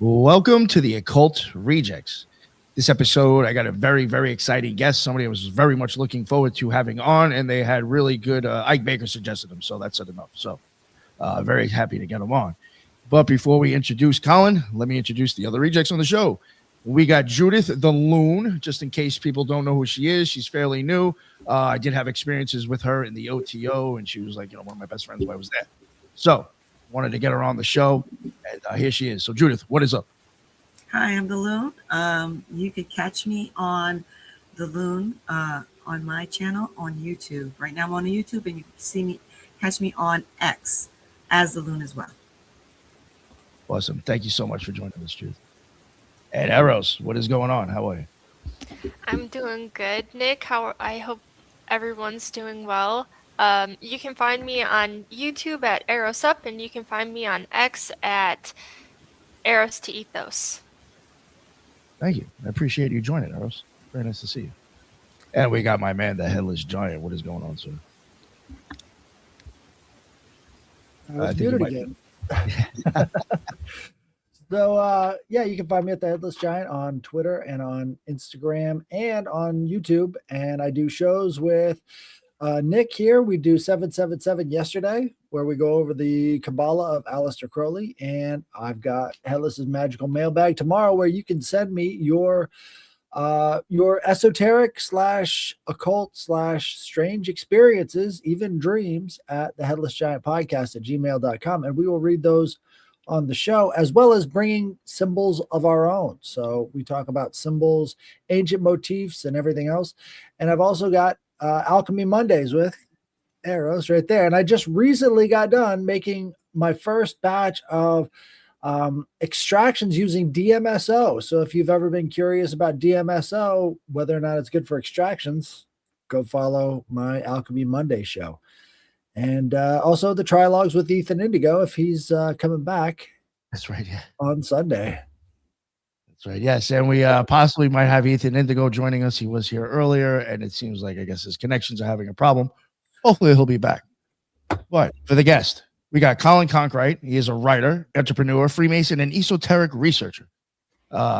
Welcome to the Occult Rejects. This episode, I got a very, very exciting guest, somebody I was very much looking forward to having on, and they had really good, Ike Baker suggested them, so that said enough. So very happy to get them on. But before we introduce Collin, let me introduce the other rejects on the show. We got Judith the Loon, just in case people don't know who she is. She's fairly new. I did have experiences with her in the OTO, and she was like, one of my best friends while I was there. So wanted to get her on the show, and here she is. So Judith, what is up? Hi, I'm the Loon. You could catch me on the Loon on my channel on YouTube. Right now I'm on YouTube, and you can catch me on X as the Loon as well. Awesome. Thank you so much for joining us, Judith. And Eros, what is going on? How are you? I'm doing good, Nick. I hope everyone's doing well. You can find me on YouTube at Eros Up, and you can find me on X at Eros to Ethos. Thank you. I appreciate you joining, Eros. Very nice to see you. And we got my man, the Headless Giant. What is going on, sir? I think again. So, you can find me at the Headless Giant on Twitter and on Instagram and on YouTube. And I do shows with Nick here. We do 777 yesterday, where we go over the Kabbalah of Aleister Crowley. And I've got Headless's Magical Mailbag tomorrow, where you can send me your esoteric / occult / strange experiences, even dreams, at the Headless Giant Podcast at gmail.com. And we will read those on the show, as well as bringing symbols of our own. So we talk about symbols, ancient motifs, and everything else. And I've also got Alchemy Mondays with Eros right there. And I just recently got done making my first batch of extractions using DMSO. So if you've ever been curious about DMSO, whether or not it's good for extractions, go follow my Alchemy Monday show. And also the trilogues with Ethan Indigo, if he's coming back. That's right, yeah. On Sunday. That's right, yes. And we possibly might have Ethan Indigo joining us. He was here earlier, and it seems like, I guess, his connections are having a problem. Hopefully he'll be back. But for the guest, we got Collin Conkwright. He is a writer, entrepreneur, Freemason, and esoteric researcher,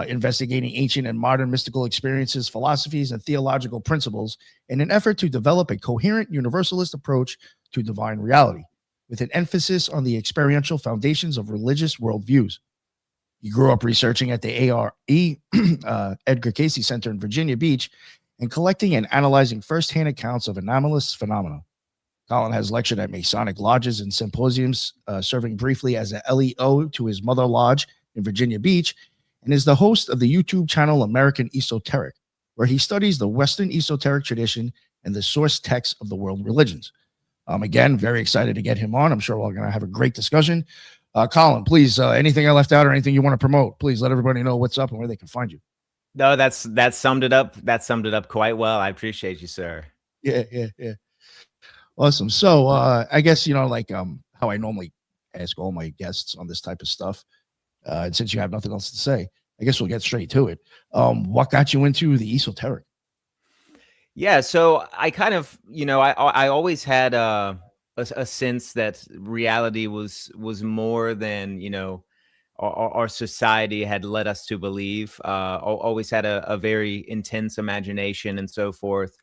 investigating ancient and modern mystical experiences, philosophies, and theological principles in an effort to develop a coherent universalist approach to divine reality, with an emphasis on the experiential foundations of religious worldviews. He grew up researching at the ARE Edgar Cayce Center in Virginia Beach and collecting and analyzing firsthand accounts of anomalous phenomena. Collin has lectured at Masonic lodges and symposiums, serving briefly as a LEO to his mother lodge in Virginia Beach, and is the host of the YouTube channel American Esoteric, where he studies the Western esoteric tradition and the source texts of the world religions. Again, very excited to get him on. I'm sure we're going to have a great discussion. Collin, please, anything I left out or anything you want to promote, please let everybody know what's up and where they can find you. No, that summed it up. That summed it up quite well. I appreciate you, sir. Yeah. Awesome. So I guess, how I normally ask all my guests on this type of stuff, and since you have nothing else to say, I guess we'll get straight to it. What got you into the esoteric? Yeah, so I kind of, I always had a sense that reality was more than, our society had led us to believe. Always had a very intense imagination and so forth.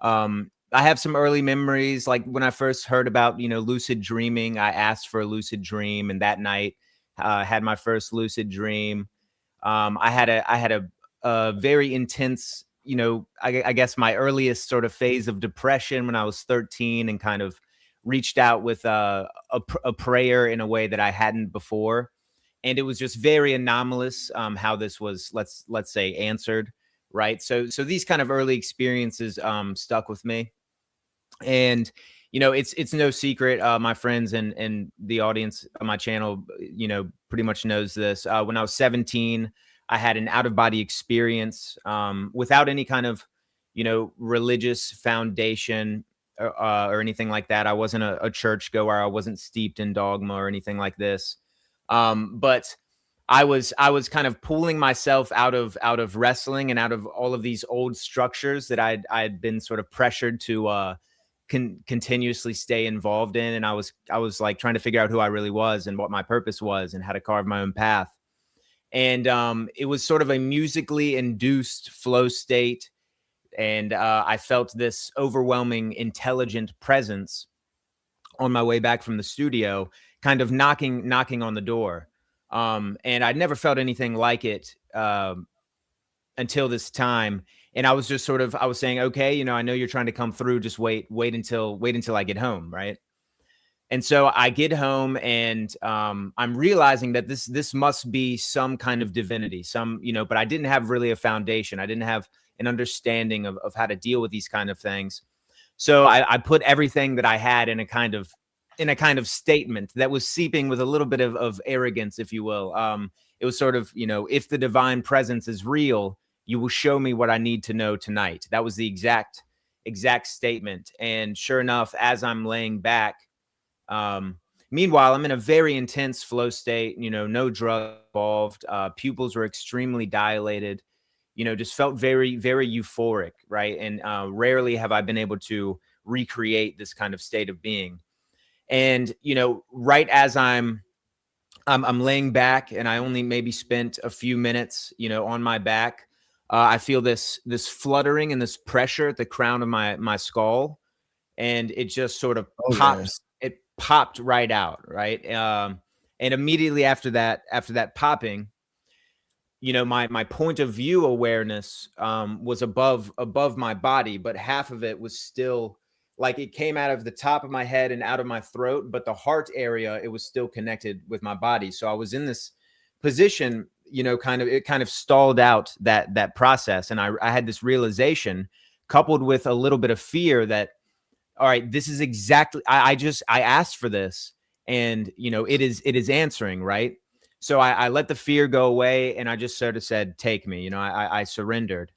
I have some early memories, like when I first heard about, lucid dreaming. I asked for a lucid dream, and that night had my first lucid dream. I had a very intense, I guess my earliest sort of phase of depression when I was 13, and kind of reached out with a prayer in a way that I hadn't before. And it was just very anomalous how this was, let's say, answered, right? So these kind of early experiences stuck with me. And, it's no secret. My friends and the audience on my channel, pretty much knows this. When I was 17, I had an out-of-body experience without any kind of, religious foundation or anything like that. I wasn't a churchgoer. I wasn't steeped in dogma or anything like this. But I was kind of pulling myself out of wrestling and out of all of these old structures that I'd been sort of pressured to continuously stay involved in. And I was like trying to figure out who I really was and what my purpose was and how to carve my own path. And it was sort of a musically induced flow state. And I felt this overwhelming intelligent presence on my way back from the studio, kind of knocking on the door. And I'd never felt anything like it until this time. And I was just sort of, I was saying, okay, you know, I know you're trying to come through. Just wait until I get home, right? And so I get home, and I'm realizing that this must be some kind of divinity, but I didn't have really a foundation. I didn't have an understanding of how to deal with these kind of things. So I put everything that I had in a kind of statement that was seeping with a little bit of arrogance, if you will. It was sort of, if the divine presence is real, you will show me what I need to know tonight. That was the exact statement. And sure enough, as I'm laying back, meanwhile, I'm in a very intense flow state, no drug involved. Pupils were extremely dilated, just felt very, very euphoric. Right. And rarely have I been able to recreate this kind of state of being. And, right as I'm laying back, and I only maybe spent a few minutes, on my back, I feel this fluttering and this pressure at the crown of my skull. And it just sort of pops. Yeah. It popped right out. Right. And immediately after that popping, my point of view awareness was above my body, but half of it was still, like, it came out of the top of my head and out of my throat, but the heart area, it was still connected with my body. So I was in this position, it kind of stalled out that process. And I had this realization, coupled with a little bit of fear, that, all right, this is exactly, I asked for this, and, it is answering, right? So I let the fear go away, and I just sort of said, take me, I surrendered.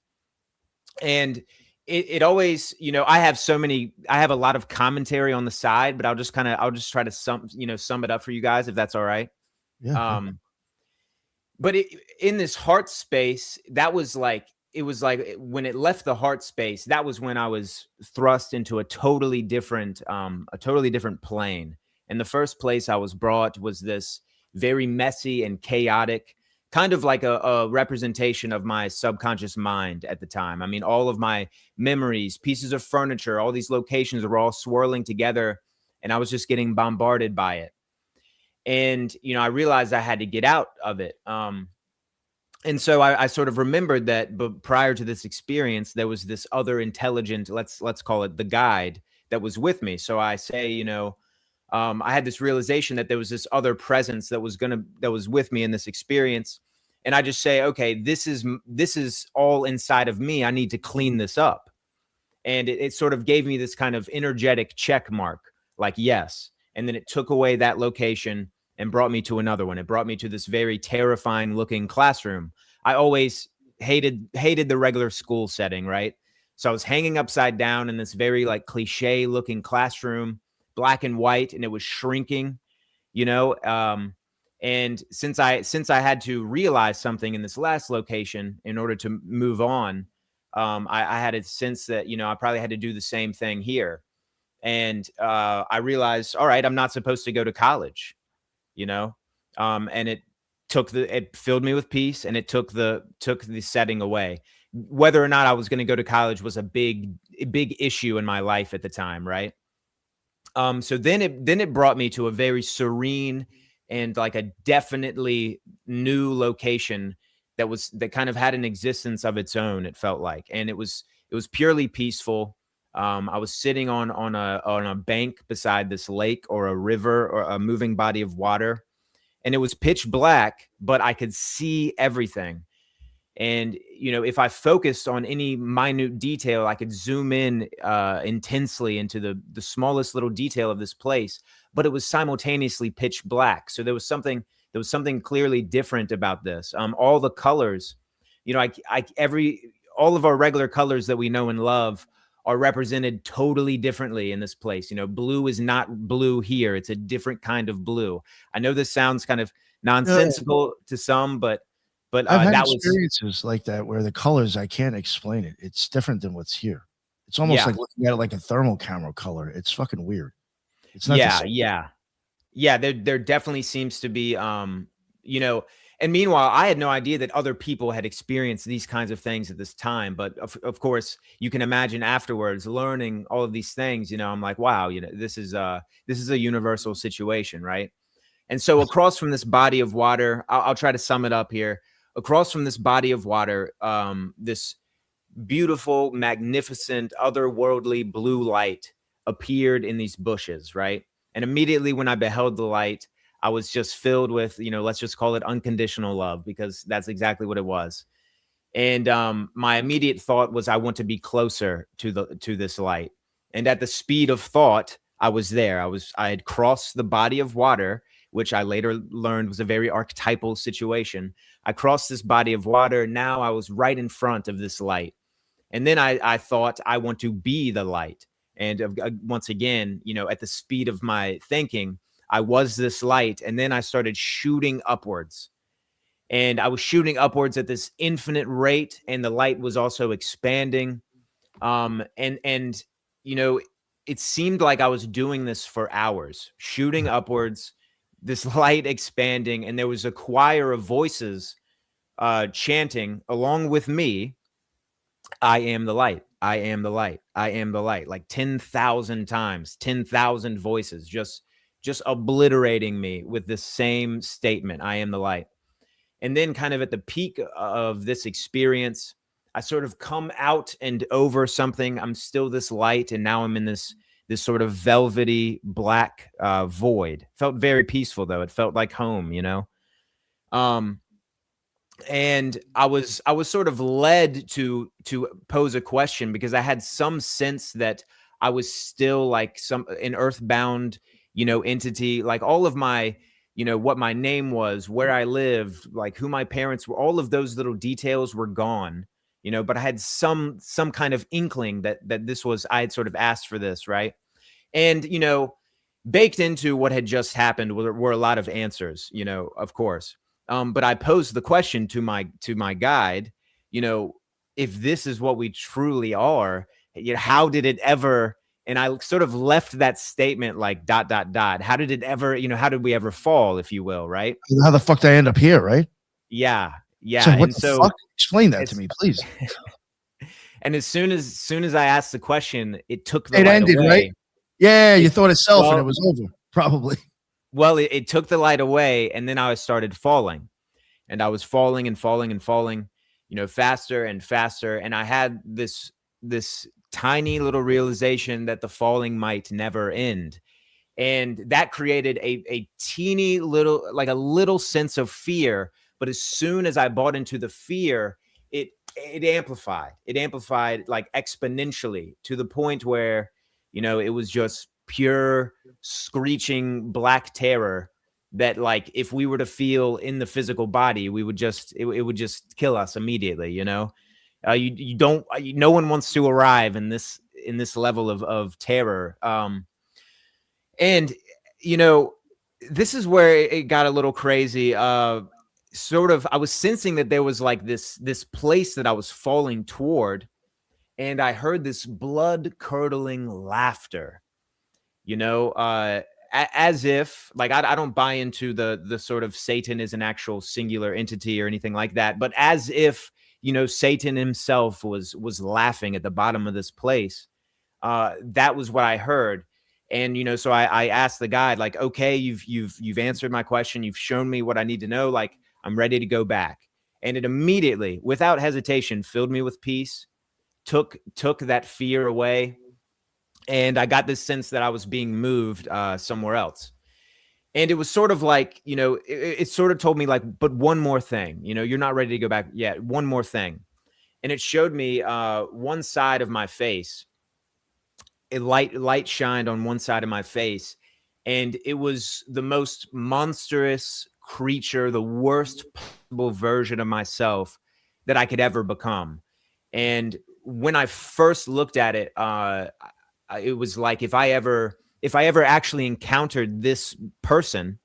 And it always, I have a lot of commentary on the side, but I'll just try to sum it up for you guys, if that's all right. Yeah. But in this heart space, it was like when it left the heart space, that was when I was thrust into a totally different plane. And the first place I was brought was this very messy and chaotic, kind of like a representation of my subconscious mind at the time. I mean, all of my memories, pieces of furniture, all these locations were all swirling together, and I was just getting bombarded by it. And, I realized I had to get out of it. And so I sort of remembered that, but prior to this experience, there was this other intelligent, let's call it the guide, that was with me. So I say, I had this realization that there was this other presence that was with me in this experience. And I just say, okay, this is all inside of me. I need to clean this up. And it sort of gave me this kind of energetic check mark, like, yes. And then it took away that location and brought me to another one. It brought me to this very terrifying looking classroom. I always hated the regular school setting, right? So I was hanging upside down in this very, like, cliche looking classroom, black and white, and it was shrinking, and since I had to realize something in this last location in order to move on, I had a sense that, I probably had to do the same thing here. And I realized, all right, I'm not supposed to go to college, and it filled me with peace, and it took the setting away. Whether or not I was going to go to college was a big issue in my life at the time, right? So then it brought me to a very serene and, like, a definitely new location that kind of had an existence of its own, it felt like. And it was purely peaceful. I was sitting on a bank beside this lake or a river or a moving body of water, and it was pitch black, but I could see everything. And, if I focused on any minute detail, I could zoom in intensely into the smallest little detail of this place, but it was simultaneously pitch black. So there was something clearly different about this. All the colors, all of our regular colors that we know and love are represented totally differently in this place. Blue is not blue here. It's a different kind of blue. I know this sounds kind of nonsensical to some, but I've had experiences like that where the colors, I can't explain it. It's different than what's here. It's almost like looking at it like a thermal camera color. It's fucking weird. It's not yeah. There definitely seems to be, And meanwhile, I had no idea that other people had experienced these kinds of things at this time. But of course, you can imagine afterwards learning all of these things, you know, I'm like, wow, you know, this is a universal situation, right? And so across from this body of water, I'll try to sum it up here. Across from this body of water, this beautiful, magnificent, otherworldly blue light appeared in these bushes, right? And immediately when I beheld the light, I was just filled with, you know, let's just call it unconditional love, because that's exactly what it was. And my immediate thought was, I want to be closer to this light. And at the speed of thought, I was there. I had crossed the body of water, which I later learned was a very archetypal situation. I crossed this body of water. Now I was right in front of this light. And then I thought, I want to be the light. And once again, you know, at the speed of my thinking, I was this light. And then I started shooting upwards. And I was shooting upwards at this infinite rate. And the light was also expanding. And you know, it seemed like I was doing this for hours, shooting upwards, this light expanding. And there was a choir of voices chanting along with me, I am the light. I am the light. I am the light. Like 10,000 times, 10,000 voices, just obliterating me with the same statement. I am the light. And then kind of at the peak of this experience, I sort of come out and over something. I'm still this light. And now I'm in this sort of velvety black void. Felt very peaceful though. It felt like home, you know? And I was sort of led to pose a question, because I had some sense that I was still like an earthbound, you know, entity, like all of my, you know, what my name was, where I lived, like who my parents were, all of those little details were gone, you know, but I had some kind of inkling that this was, I had sort of asked for this, right? And, you know, baked into what had just happened were a lot of answers, you know, of course. But I posed the question to my guide, you know, if this is what we truly are, you know, how did it ever? And I sort of left that statement like ... How did it ever, you know, how did we ever fall, if you will, right? How the fuck did I end up here, right? Yeah. So what And the so fuck? Explain that to me, please. And as soon as I asked the question, it took the It light ended, away. right? Yeah, you thought itself and it well- was over, probably. Well, it took the light away, and then I started falling. And I was falling and falling and falling, you know, faster and faster. And I had this tiny little realization that the falling might never end. And that created a teeny little, like a little sense of fear. But as soon as I bought into the fear, it amplified. It amplified like exponentially, to the point where, you know, it was just pure screeching black terror that, like, if we were to feel in the physical body, we would just, it would just kill us immediately, you know? No one wants to arrive in this level of terror. And, you know, this is where it got a little crazy. Sort of, I was sensing that there was like this place that I was falling toward, and I heard this blood curdling laughter, you know, as if, like, I don't buy into the sort of Satan is an actual singular entity or anything like that, but as if, you know, Satan himself was laughing at the bottom of this place. That was what I heard. And, you know, so I asked the guide, like, okay, you've answered my question. You've shown me what I need to know. Like, I'm ready to go back. And it immediately, without hesitation, filled me with peace, took that fear away. And I got this sense that I was being moved somewhere else. And it was sort of like, you know, it sort of told me like, but one more thing, you know, you're not ready to go back yet. One more thing. And it showed me one side of my face. Light shined on one side of my face. And it was the most monstrous creature, the worst possible version of myself that I could ever become. And when I first looked at it, it was like if I ever actually encountered this person,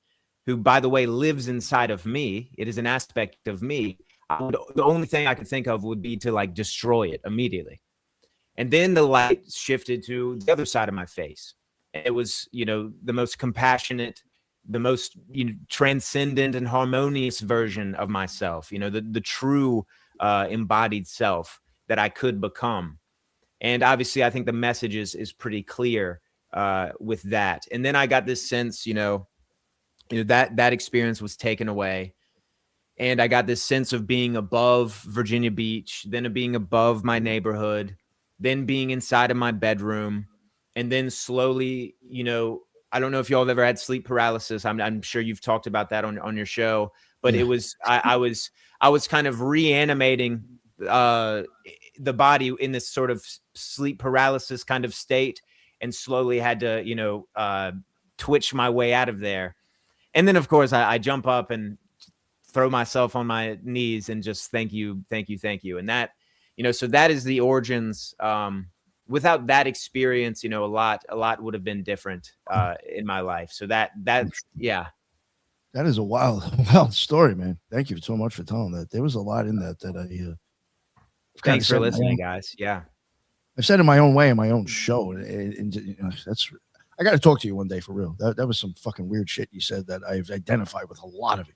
who, by the way, lives inside of me, it is an aspect of me, the only thing I could think of would be to like destroy it immediately. And then the light shifted to the other side of my face. It was, you know, the most compassionate, most transcendent and harmonious version of myself, the true embodied self that I could become. And obviously, I think the message is pretty clear with that. And then I got this sense, that experience was taken away. And I got this sense of being above Virginia Beach, then of being above my neighborhood, then being inside of my bedroom. And then slowly, I don't know if y'all have ever had sleep paralysis. I'm sure you've talked about that on your show, but Yeah. it was, I was kind of reanimating the body in this sort of sleep paralysis kind of state, and slowly had to, twitch my way out of there. And then, of course, I jump up and throw myself on my knees and just thank you. And that, so that is the origins. Without that experience, a lot would have been different in my life. So that's yeah. That is a wild story, man. Thank you so much for telling that. There was a lot in that I. Thanks for listening, guys. Yeah, I've said in my own way in my own show, and that's. I got to talk to you one day for real. That was some fucking weird shit you said that I've identified with a lot of it.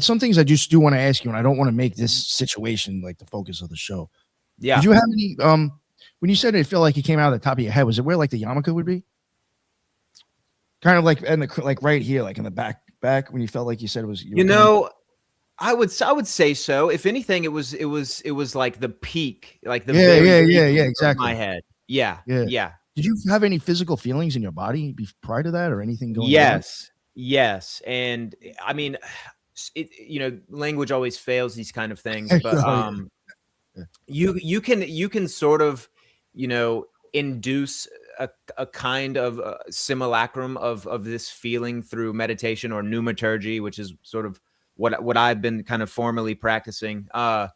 Some things I just do want to ask you, and I don't want to make this situation like the focus of the show. Yeah. Did you have any? When you said it felt like it came out of the top of your head, was it where like the yarmulke would be? Kind of like in the like right here, like in the back when you felt like you said it was. I would say so. If anything, it was like the peak, like the yeah, exactly. My head. Yeah. Did you have any physical feelings in your body prior to that, or anything going on? Yes. And I mean, language always fails these kind of things, but you can sort of, induce a kind of simulacrum of this feeling through meditation or pneumaturgy, which is sort of what I've been kind of formally practicing. But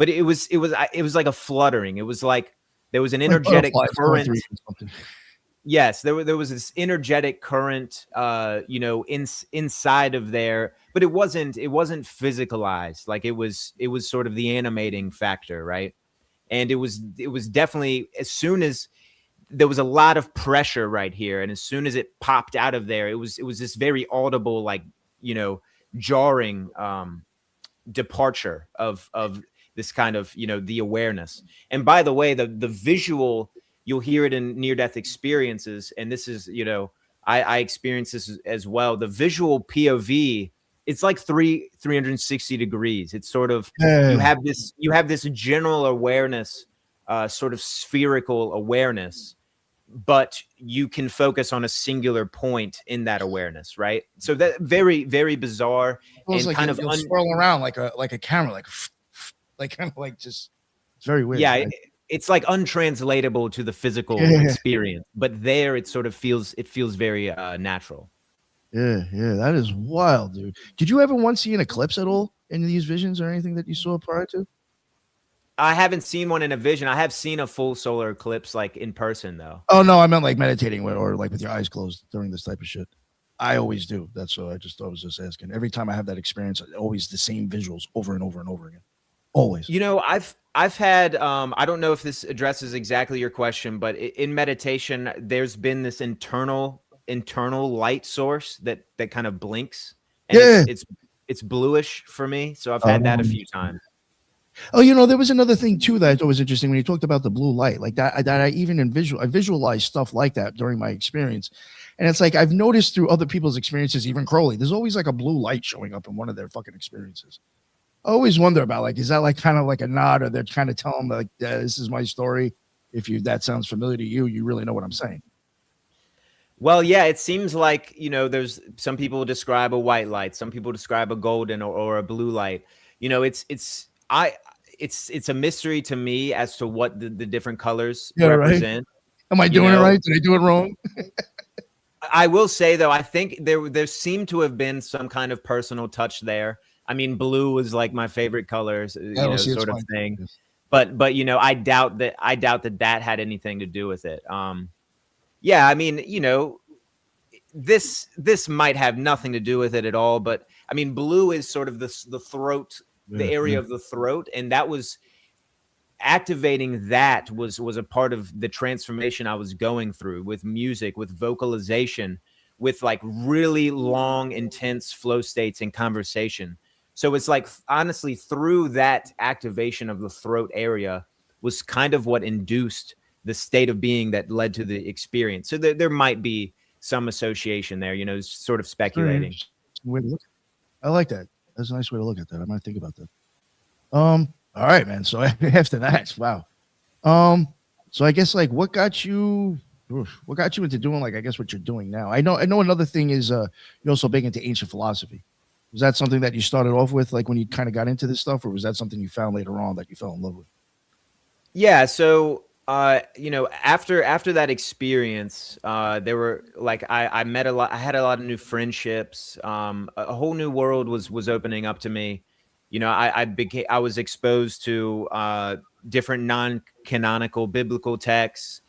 it was like a fluttering. It was like there was an energetic current. Yes, there was this energetic current, inside of there, but it wasn't physicalized. Like it was sort of the animating factor, right? And it was definitely, as soon as there was a lot of pressure right here, and as soon as it popped out of there, it was this very audible, like, jarring departure of this kind of, the awareness. And by the way, the visual, you'll hear it in near-death experiences, and this is, I experience this as well. The visual POV, it's like 360 degrees. It's sort of you have this general awareness, sort of spherical awareness, but you can focus on a singular point in that awareness, right? So that very, very bizarre, and like kind of swirl around like a camera, like kind of like just, it's very weird. Yeah. Right? It's like untranslatable to the physical experience, but there it sort of feels very natural. Yeah, that is wild, dude. Did you ever once see an eclipse at all in these visions or anything that you saw prior to? I haven't seen one in a vision. I have seen a full solar eclipse, like in person, though. Oh no, I meant like meditating or like with your eyes closed during this type of shit. I always do. That's what I was just asking. Every time I have that experience, always the same visuals over and over and over again. Always. I've had, I don't know if this addresses exactly your question, but in meditation, there's been this internal light source that kind of blinks, and it's bluish for me. So I've had that a few times. Oh, there was another thing too that I thought was interesting when you talked about the blue light, like that I even I visualized stuff like that during my experience. And it's like, I've noticed through other people's experiences, even Crowley, there's always like a blue light showing up in one of their fucking experiences. I always wonder about, like, is that like kind of like a nod, or they're trying to tell them like, this is my story. If that sounds familiar to you, you really know what I'm saying. Well, yeah, it seems like, there's some people describe a white light, some people describe a golden or a blue light. It's a mystery to me as to what the different colors represent. Right? Am I doing it right? Did I do it wrong? I will say, though, I think there seemed to have been some kind of personal touch there. I mean, blue was like my favorite colors, sort of thing. Yes. But I doubt that had anything to do with it. Yeah, I mean, this might have nothing to do with it at all. But I mean, blue is sort of the throat, the area of the throat, and that was activating. That was a part of the transformation I was going through with music, with vocalization, with like really long, intense flow states and conversation. So it's like, honestly, through that activation of the throat area was kind of what induced the state of being that led to the experience. So there might be some association there, sort of speculating. Way to look at it. I like that. That's a nice way to look at that. I might think about that. All right, man. So after that, wow. So I guess like what got you into doing like I guess what you're doing now? I know another thing is you're also big into ancient philosophy. Was that something that you started off with like when you kind of got into this stuff, or was that something you found later on that you fell in love with? Yeah, so after that experience, there were like I met a lot. I had a lot of new friendships. A whole new world was opening up to me. I was exposed to different non-canonical biblical texts.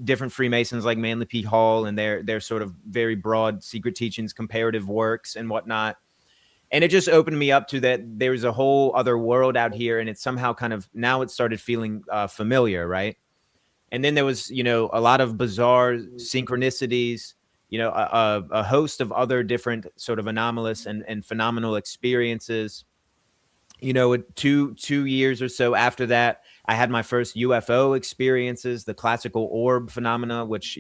Different Freemasons like Manly P. Hall and their sort of very broad secret teachings, comparative works, and whatnot. And it just opened me up to that there's a whole other world out here, and it's somehow kind of now it started feeling familiar, right? And then there was, a lot of bizarre synchronicities, a host of other different sort of anomalous and phenomenal experiences. 2 years or so after that, I had my first UFO experiences, the classical orb phenomena, which,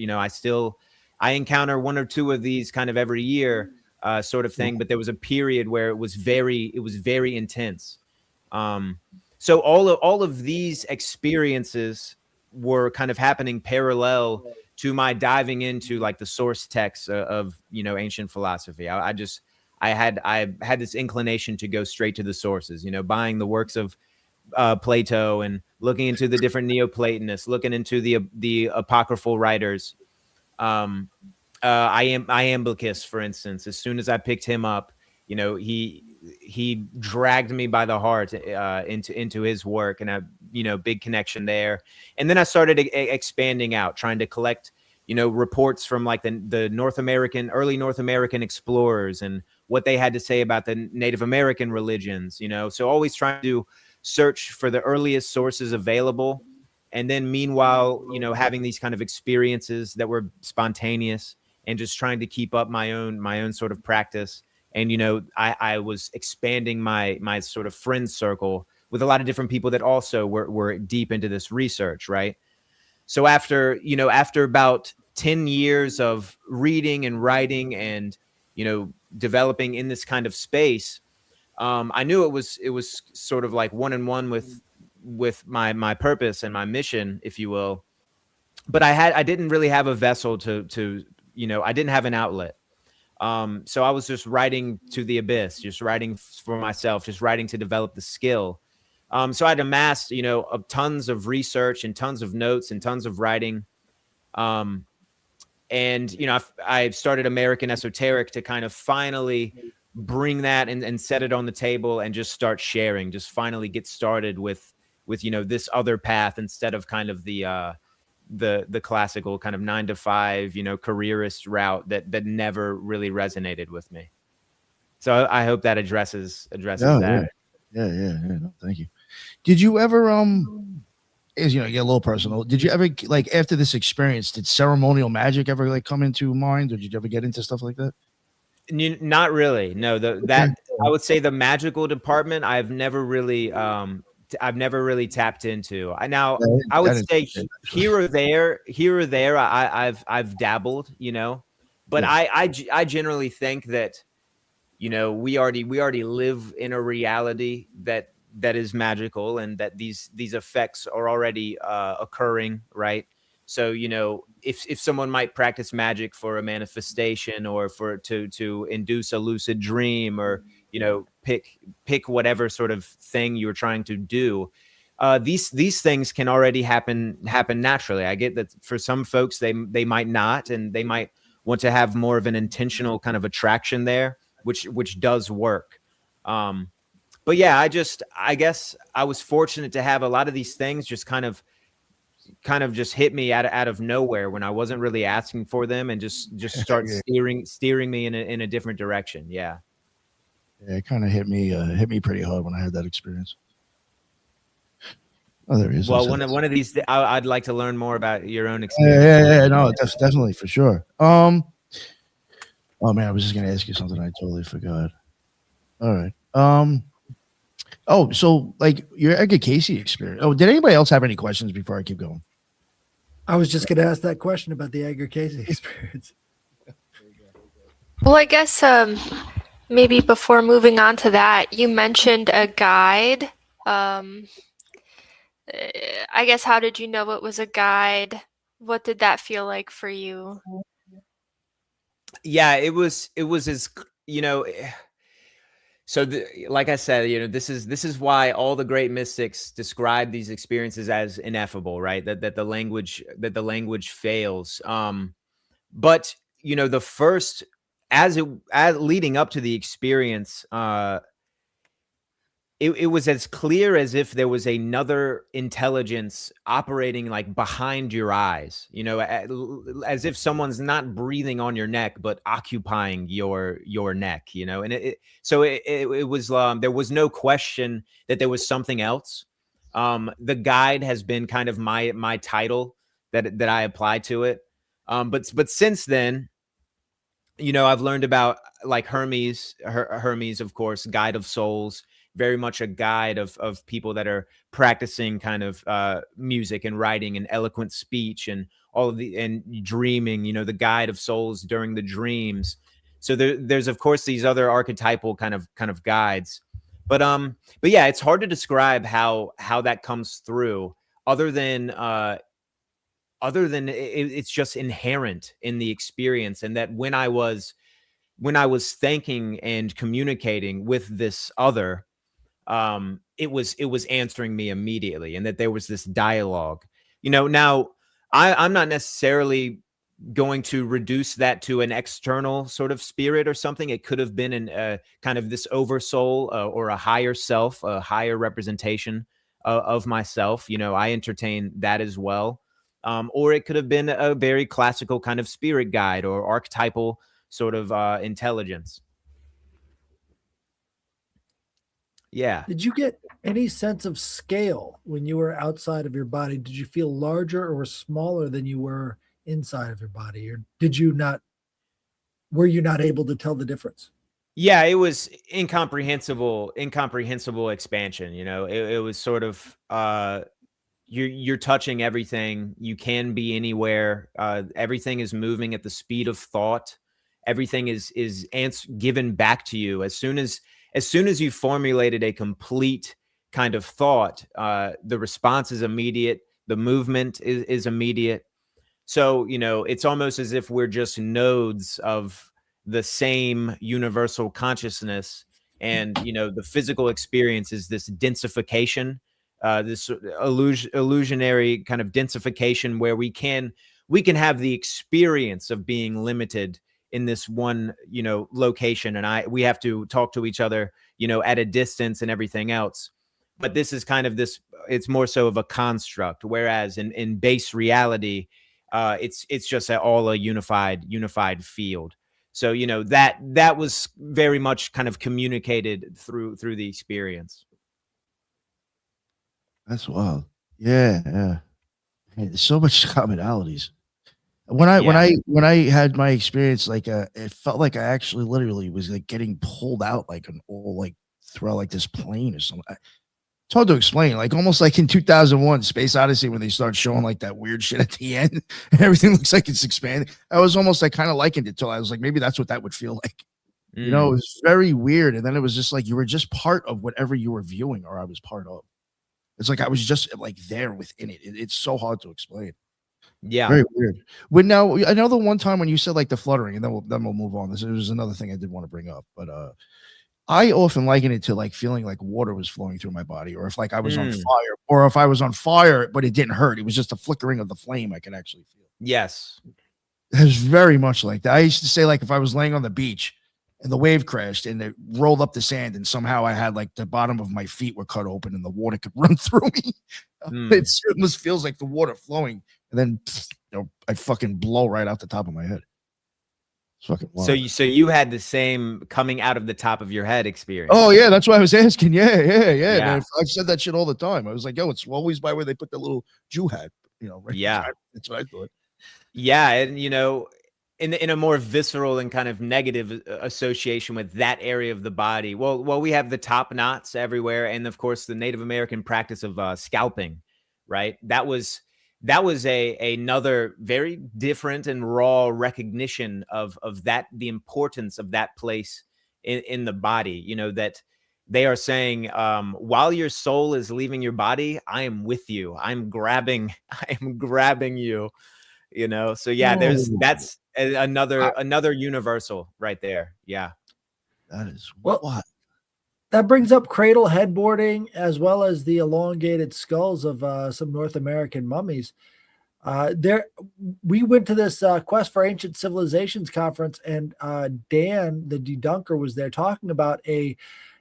I encounter one or two of these kind of every year. Sort of thing, but there was a period where it was very intense. So all of these experiences were kind of happening parallel to my diving into like the source texts of ancient philosophy. I had this inclination to go straight to the sources, buying the works of Plato and looking into the different Neoplatonists, looking into the apocryphal writers. Iamblichus, for instance, as soon as I picked him up, he dragged me by the heart into his work, and a big connection there. And then I started expanding out, trying to collect reports from like the early North American explorers and what they had to say about the Native American religions. So always trying to search for the earliest sources available, and then meanwhile having these kind of experiences that were spontaneous, and just trying to keep up my own sort of practice. And, I was expanding my sort of friend circle with a lot of different people that also were deep into this research. Right. So after about 10 years of reading and writing and, developing in this kind of space, I knew it was sort of like one on one with my purpose and my mission, if you will. But I didn't really have a vessel to I didn't have an outlet. So I was just writing to the abyss, just writing for myself, just writing to develop the skill. So I'd amassed, tons of research and tons of notes and tons of writing. And, I started American Esoteric to kind of finally bring that and set it on the table and just start sharing, just finally get started with this other path instead of kind of the classical kind of 9-to-5, careerist route that never really resonated with me. So I hope that addresses that. Yeah. No, thank you. Did you ever, get a little personal. Did you ever like after this experience, did ceremonial magic ever like come into mind, or did you ever get into stuff like that? Not really. No, I would say the magical department, I've never really tapped into. I would say here or there, I've dabbled, but yeah. I generally think that, we already live in a reality that is magical, and that these effects are already occurring, right? So, if someone might practice magic for a manifestation, or to induce a lucid dream, or pick whatever sort of thing you're trying to do, these things can already happen naturally. I get that for some folks they might not, and they might want to have more of an intentional kind of attraction there, which does work. But yeah, I guess I was fortunate to have a lot of these things just kind of just hit me out of nowhere when I wasn't really asking for them, and just start steering me in a different direction. Yeah. Yeah, it kind of hit me pretty hard when I had that experience. Oh, there he is. Well, one of these, I'd like to learn more about your own experience. Yeah. No, definitely, for sure. Oh man, I was just gonna ask you something. I totally forgot. All right. Oh, so like your Edgar Casey experience. Oh, did anybody else have any questions before I keep going? I was just going to ask that question about the Edgar Casey experience. Well, I guess maybe before moving on to that, you mentioned a guide. I guess how did you know it was a guide? What did that feel like for you? Yeah, it was as so like I said, this is why all the great mystics describe these experiences as ineffable, right? That the language fails. But the first, as leading up to the experience, it was as clear as if there was another intelligence operating like behind your eyes, as if someone's not breathing on your neck but occupying your neck, and it was there was no question that there was something else. The guide has been kind of my title that I apply to it, but since then, I've learned about like Hermes, of course, guide of souls, very much a guide of people that are practicing kind of music and writing and eloquent speech and all of and dreaming, the guide of souls during the dreams. So there's of course these other archetypal kind of guides. But yeah, it's hard to describe how that comes through other than it's just inherent in the experience. And that when I was thinking and communicating with this other, it was answering me immediately, and that there was this dialogue. Now I'm not necessarily going to reduce that to an external sort of spirit or something. It could have been an kind of this oversoul or a higher self, a higher representation of myself. I entertain that as well. Or it could have been a very classical kind of spirit guide or archetypal sort of intelligence. Yeah. Did you get any sense of scale when you were outside of your body? Did you feel larger or smaller than you were inside of your body? Or were you not able to tell the difference? Yeah, it was incomprehensible expansion. It was sort of you're touching everything. You can be anywhere. Everything is moving at the speed of thought. Everything is given back to you as soon as you formulated a complete kind of thought. The response is immediate. The movement is immediate. So it's almost as if we're just nodes of the same universal consciousness, and the physical experience is this densification. This illusionary kind of densification where we can have the experience of being limited in this one, location. And we have to talk to each other, at a distance and everything else. But this is kind of it's more so of a construct. Whereas in base reality, it's just all a unified field. So, that was very much kind of communicated through the experience. That's wild. Yeah. Hey, there's so much commonalities. When I had my experience, like it felt like I actually literally was like getting pulled out like an old like throw like this plane or something. It's hard to explain. Like almost like in 2001 Space Odyssey when they start showing like that weird shit at the end and everything looks like it's expanding. I was almost like kind of likened it till I was like, maybe that's what that would feel like. It was very weird. And then it was just like you were just part of whatever you were viewing or I was part of. It's like I was just like there within it. It's so hard to explain. Yeah. Very weird. When now I know the one time when you said like the fluttering, and then we'll move on. This was another thing I did want to bring up, but I often liken it to like feeling like water was flowing through my body, or if like I was on fire, or if I was on fire, but it didn't hurt. It was just a flickering of the flame I could actually feel. Yes. It was very much like that. I used to say like if I was laying on the beach and the wave crashed and it rolled up the sand and somehow I had like the bottom of my feet were cut open and the water could run through me. It almost feels like the water flowing. And then I fucking blow right out the top of my head. It's fucking wild. So you had the same coming out of the top of your head experience. Oh yeah, that's why I was asking. Yeah. Man, I've said that shit all the time. I was like, yo, it's always by where they put the little Jew hat. Right? Yeah, that's what I thought. Yeah, and in a more visceral and kind of negative association with that area of the body. Well, we have the top knots everywhere, and of course the Native American practice of scalping, right? That was another very different and raw recognition of that, the importance of that place in the body. You know, that they are saying, while your soul is leaving your body, I am with you. I am grabbing you. You know, so yeah, that's another universal right there. Yeah. That is Well, what. that brings up cradle headboarding as well as the elongated skulls of some North American mummies. We went to this Quest for Ancient Civilizations conference, and Dan, the debunker, was there talking about a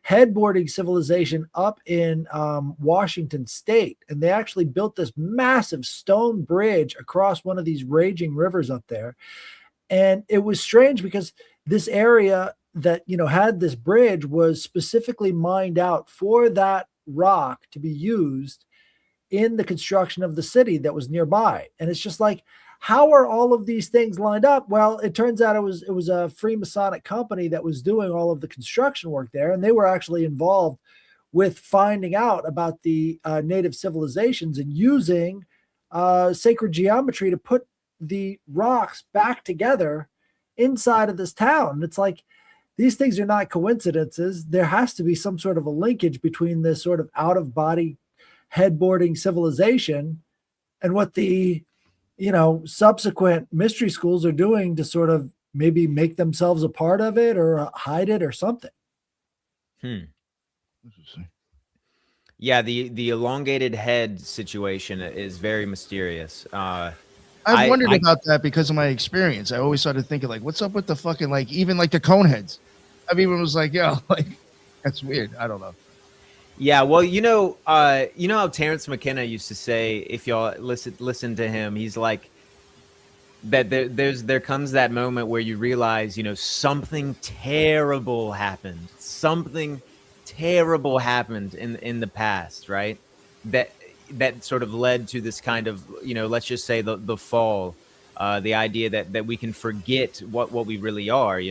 headboarding civilization up in Washington State, and they actually built this massive stone bridge across one of these raging rivers up there. And it was strange because this area that had this bridge was specifically mined out for that rock to be used in the construction of the city that was nearby. And it's just like, how are all of these things lined up? Well, it turns out it was a Freemasonic company that was doing all of the construction work there, and they were actually involved with finding out about the native civilizations and using sacred geometry to put the rocks back together inside of this town. And it's like, these things are not coincidences. There has to be some sort of a linkage between this sort of out-of-body headboarding civilization and what the subsequent mystery schools are doing to sort of maybe make themselves a part of it or hide it or something. Yeah, the elongated head situation is very mysterious. I've wondered about that because of my experience. I always started thinking, like, what's up with the fucking, like, even like the cone heads? I mean, it was like, yo, like, that's weird. I don't know. Yeah, well, you know how Terrence McKenna used to say, if y'all listen to him, he's like that there comes that moment where you realize, something terrible happened. Something terrible happened in the past, right? That sort of led to this kind of, let's just say the fall, the idea that we can forget what we really are,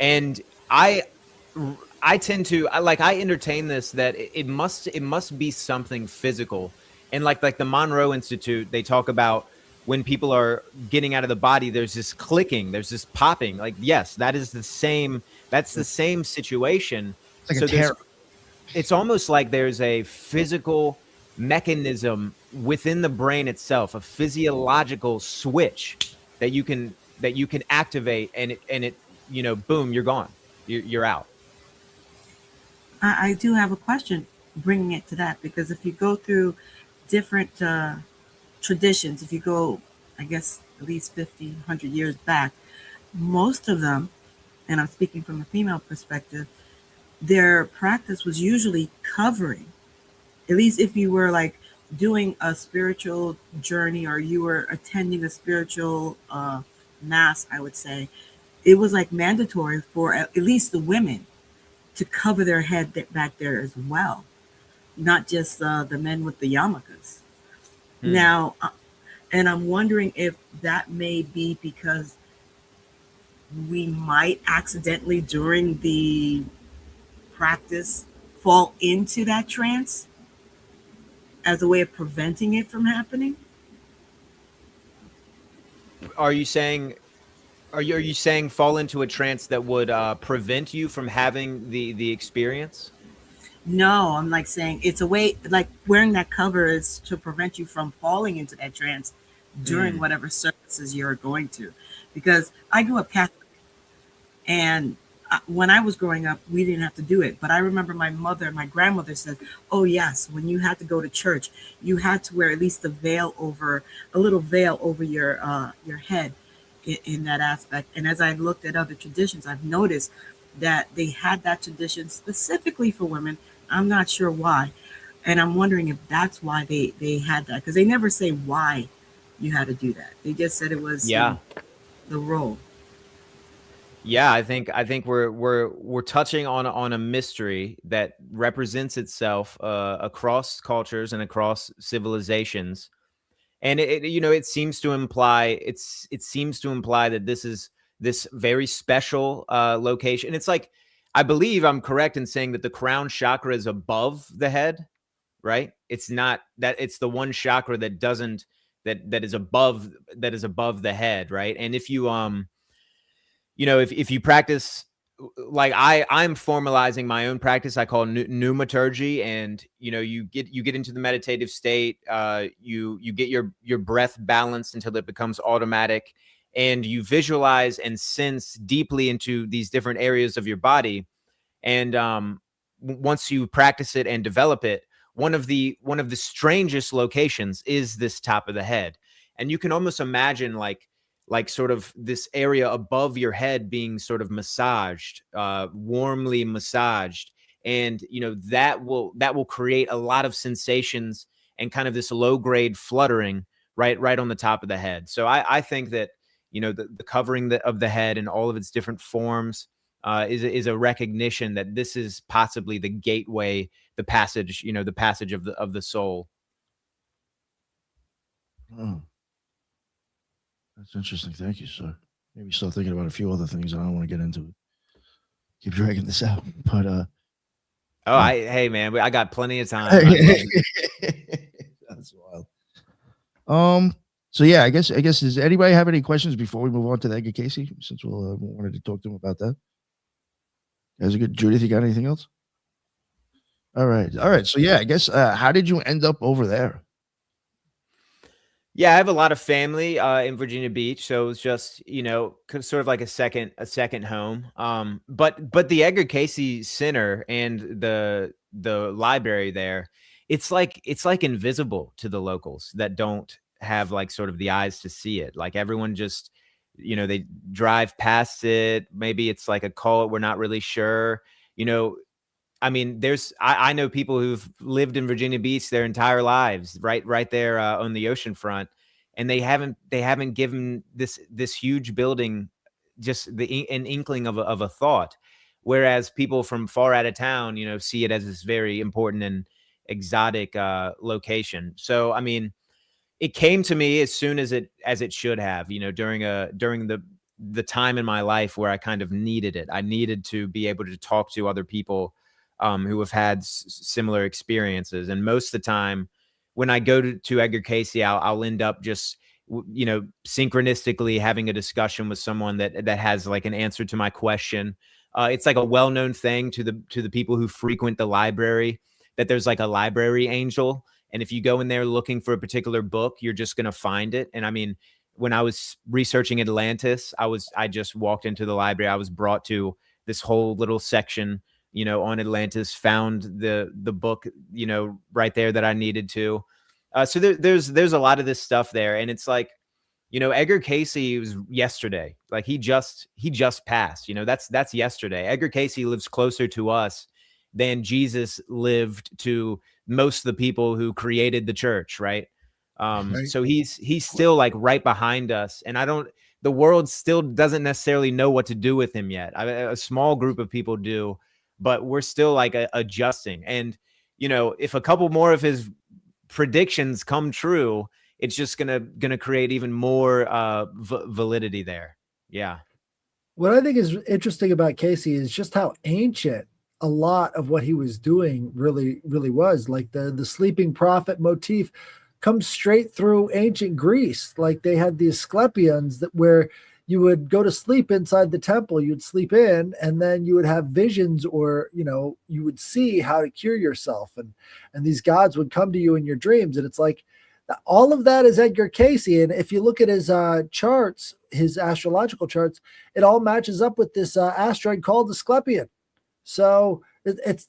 and I tend to I entertain this, that it must be something physical. And like the Monroe Institute, they talk about when people are getting out of the body, there's this clicking, there's this popping. Like, yes, that's the same situation. It's like a terror. It's almost like there's a physical mechanism within the brain itself, a physiological switch that you can activate, and it boom, you're gone, you're out. I do have a question bringing it to that, because if you go through different traditions, if you go, I guess, at least 50, 100 years back, most of them, and I'm speaking from a female perspective, their practice was usually covering. At least if you were like doing a spiritual journey or you were attending a spiritual mass, I would say, it was like mandatory for at least the women to cover their head back there as well, not just the men with the yarmulkes. Now, and I'm wondering if that may be because we might accidentally during the practice fall into that trance as a way of preventing it from happening. Are you saying fall into a trance that would prevent you from having the experience? No, I'm like saying it's a way, like wearing that cover is to prevent you from falling into that trance during whatever services you're going to. Because I grew up Catholic, and when I was growing up, we didn't have to do it. But I remember my grandmother said, "Oh yes, when you had to go to church, you had to wear at least a little veil over your head in that aspect." And as I looked at other traditions, I've noticed that they had that tradition specifically for women. I'm not sure why, and I'm wondering if that's why they had that, because they never say why you had to do that. They just said it was the role. Yeah, I think we're touching on a mystery that represents itself across cultures and across civilizations, And it seems to imply that this is this very special location. It's like, I believe I'm correct in saying that the crown chakra is above the head, right? It's not that, it's the one chakra that doesn't, that is above the head, right? And if you if you practice, like I'm formalizing my own practice, I call pneumaturgy, and you get into the meditative state, you get your breath balanced until it becomes automatic, and you visualize and sense deeply into these different areas of your body. And once you practice it and develop it, one of the strangest locations is this top of the head. And you can almost imagine like sort of this area above your head being sort of massaged, warmly massaged. And that will create a lot of sensations and kind of this low grade fluttering right on the top of the head. So I think that the covering of the head and all of its different forms is a recognition that this is possibly the gateway, the passage of the soul. Oh, that's interesting. Thank you, sir. Maybe start thinking about a few other things. I don't want to get into it. Keep dragging this out, but hey man, I got plenty of time. That's wild. So yeah, I guess does anybody have any questions before we move on to the Edgar Casey? Since we wanted to talk to him about that. Guys are good. Judith, you got anything else? All right. So yeah, I guess how did you end up over there? Yeah, I have a lot of family in Virginia Beach, so it was just sort of like a second home. But the Edgar Casey Center and the library there, it's like invisible to the locals that don't have like sort of the eyes to see it. Like everyone just they drive past it. Maybe it's like a cult. We're not really sure. I mean, I know people who've lived in Virginia Beach their entire lives, right there on the ocean front, and they haven't given this huge building just an inkling of a thought, whereas people from far out of town, see it as this very important and exotic location. So, I mean, it came to me as soon as it should have, during the time in my life where I kind of needed it. I needed to be able to talk to other people who have had similar experiences. And most of the time when I go to Edgar Casey, I'll end up just, synchronistically having a discussion with someone that has like an answer to my question. It's like a well-known thing to the people who frequent the library, that there's like a library angel. And if you go in there looking for a particular book, you're just going to find it. And I mean, when I was researching Atlantis, I just walked into the library. I was brought to this whole little section, on Atlantis, found the book, right there that I needed to. So there's a lot of this stuff there. And it's like, Edgar Casey was yesterday. Like he just passed, that's yesterday. Edgar Casey lives closer to us than Jesus lived to most of the people who created the church. Right. Right. So he's still like right behind us. And the world still doesn't necessarily know what to do with him yet. A small group of people do, but we're still like adjusting. And, if a couple more of his predictions come true, it's just gonna create even more validity there. Yeah. What I think is interesting about Casey is just how ancient a lot of what he was doing really, really was. Like the sleeping prophet motif comes straight through ancient Greece. Like they had the Asclepions where you would go to sleep inside the temple, you'd sleep in, and then you would have visions, or you would see how to cure yourself, and these gods would come to you in your dreams. And it's like all of that is Edgar Casey. And if you look at his charts, his astrological charts, it all matches up with this asteroid called Asclepion. So it's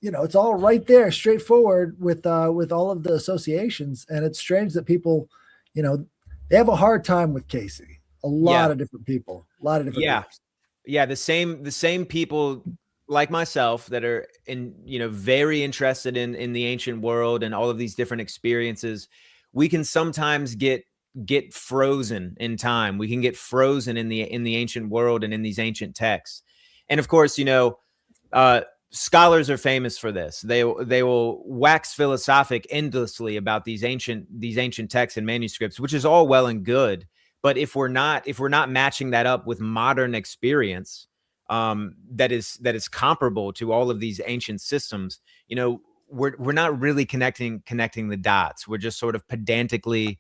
it's all right there, straightforward with all of the associations. And it's strange that people, they have a hard time with Casey. A lot of different people, a lot of different groups. Yeah, the same people like myself that are very interested in the ancient world and all of these different experiences. We can sometimes get frozen in time. We can get frozen in the ancient world and in these ancient texts. And of course, scholars are famous for this. They will wax philosophic endlessly about these ancient texts and manuscripts, which is all well and good. But if we're not matching that up with modern experience, that is comparable to all of these ancient systems, we're not really connecting the dots. We're just sort of pedantically,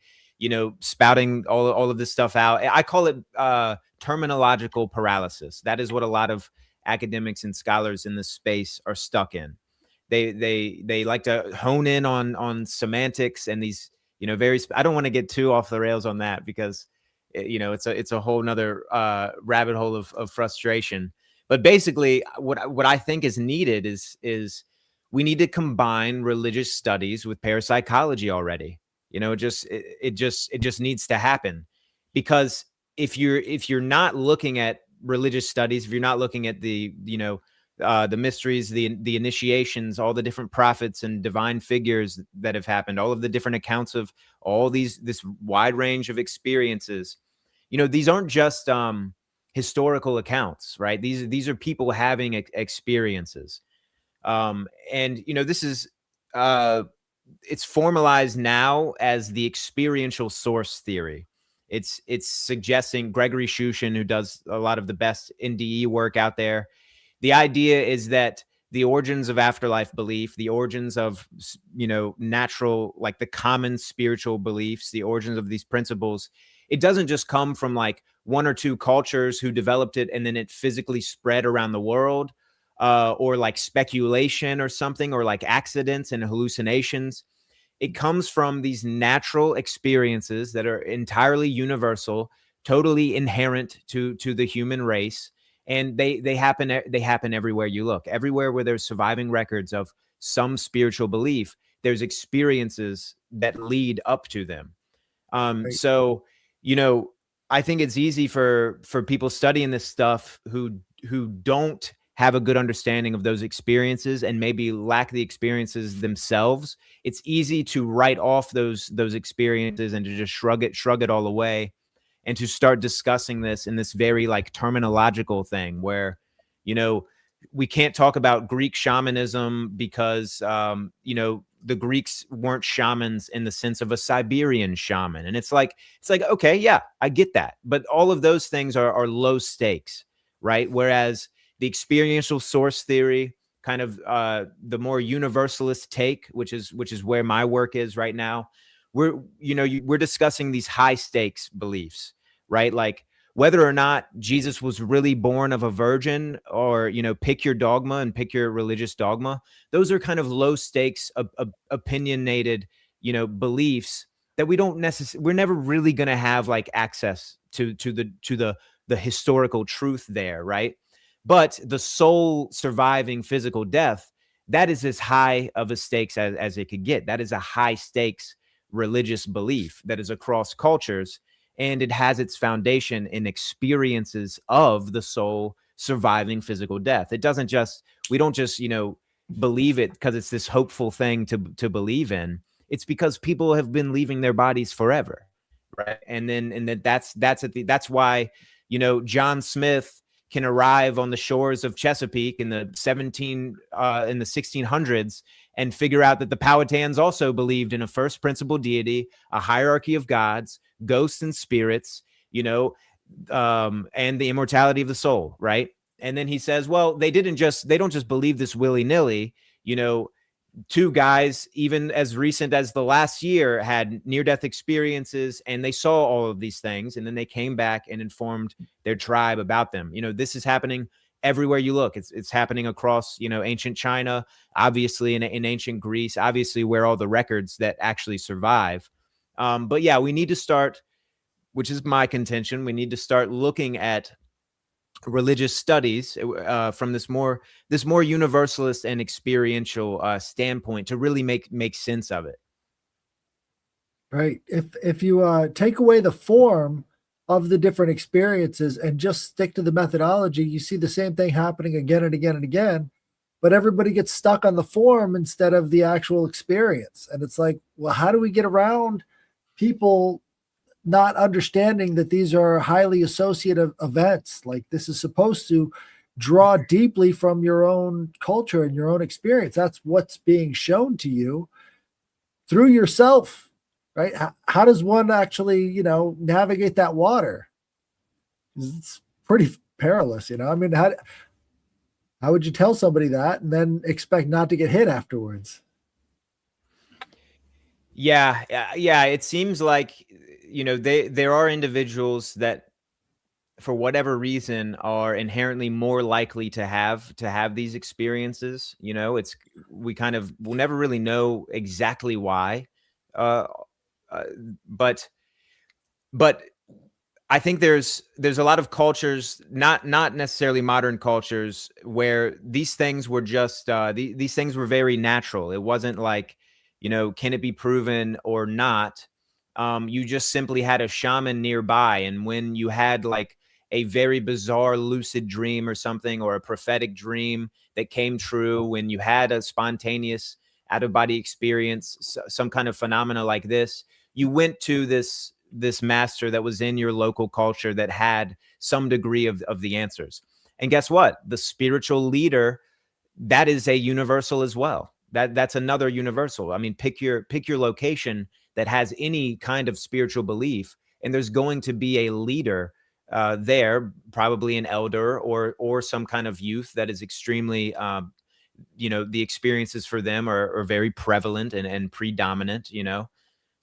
spouting all of this stuff out. I call it terminological paralysis. That is what a lot of academics and scholars in this space are stuck in. They like to hone in on semantics and these, I don't want to get too off the rails on that, because it's a whole nother rabbit hole of frustration. But basically what I think is needed is we need to combine religious studies with parapsychology already. It just needs to happen, because if you're not looking at religious studies, if you're not looking at the mysteries, the initiations, all the different prophets and divine figures that have happened, all of the different accounts of all this wide range of experiences, these aren't just historical accounts, right? These are people having experiences, and this is it's formalized now as the experiential source theory. It's suggesting Gregory Shushin, who does a lot of the best NDE work out there. The idea is that the origins of afterlife belief, the origins of, natural, like the common spiritual beliefs, the origins of these principles, it doesn't just come from like one or two cultures who developed it and then it physically spread around the world, or like speculation or something, or like accidents and hallucinations. It comes from these natural experiences that are entirely universal, totally inherent to the human race. And they happen everywhere you look. Everywhere where there's surviving records of some spiritual belief, there's experiences that lead up to them. Right. So, I think it's easy for people studying this stuff who don't have a good understanding of those experiences and maybe lack the experiences themselves. It's easy to write off those experiences and to just shrug it all away, and to start discussing this in this very like terminological thing where, we can't talk about Greek shamanism because, the Greeks weren't shamans in the sense of a Siberian shaman. And it's like, okay, yeah, I get that. But all of those things are low stakes, right? Whereas the experiential source theory, kind of the more universalist take, which is where my work is right now, we're discussing these high stakes beliefs, right? Like whether or not Jesus was really born of a virgin, or, pick your dogma and pick your religious dogma. Those are kind of low stakes, opinionated, beliefs that we're never really going to have like access to the historical truth there, right? But the soul surviving physical death, that is as high of a stakes as it could get. That is a high stakes religious belief that is across cultures, and it has its foundation in experiences of the soul surviving physical death. We don't just, believe it because it's this hopeful thing to believe in. It's because people have been leaving their bodies forever, right? And that's why, John Smith can arrive on the shores of Chesapeake in the 1600s and figure out that the Powhatans also believed in a first principle deity, a hierarchy of gods, ghosts and spirits, and the immortality of the soul, right? And then he says, well, they don't just believe this willy-nilly. Two guys, even as recent as the last year, had near-death experiences, and they saw all of these things, and then they came back and informed their tribe about them. This is happening everywhere you look. It's happening across, ancient China, obviously in ancient Greece, obviously where all the records that actually survive. But yeah, we need to start, which is my contention, we need to start looking at religious studies from this more universalist and experiential standpoint to really make sense of it. Right. If you take away the form of the different experiences and just stick to the methodology, you see the same thing happening again and again and again, but everybody gets stuck on the form instead of the actual experience. And it's like, well, how do we get around people not understanding that these are highly associative events? Like this is supposed to draw deeply from your own culture and your own experience. That's what's being shown to you through yourself, right? How does one actually, navigate that water? It's pretty perilous, I mean, how would you tell somebody that and then expect not to get hit afterwards? Yeah, yeah. It seems like there are individuals that, for whatever reason, are inherently more likely to have these experiences. We'll never really know exactly why, uh, uh, but but I think there's a lot of cultures, not necessarily modern cultures, where these things were just these things were very natural. It wasn't like, can it be proven or not? You just simply had a shaman nearby, and when you had like a very bizarre lucid dream or something, or a prophetic dream that came true, when you had a spontaneous out of body experience, some kind of phenomena like this, you went to this master that was in your local culture that had some degree of the answers. And guess what? The spiritual leader, that is a universal as well. That's another universal. I mean, pick your location that has any kind of spiritual belief, and there's going to be a leader there, probably an elder or some kind of youth that is extremely the experiences for them are very prevalent and predominant.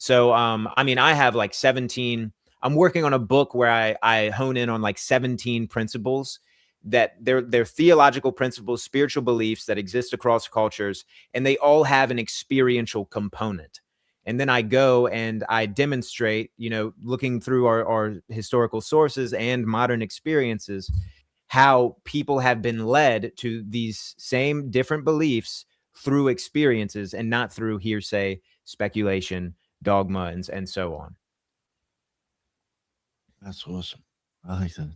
So, I mean, I have like 17, I'm working on a book where I hone in on like 17 principles that they're theological principles, spiritual beliefs that exist across cultures, and they all have an experiential component. And then I go and I demonstrate, looking through our historical sources and modern experiences, how people have been led to these same different beliefs through experiences and not through hearsay, speculation, dogma, and so on. That's awesome. I like that.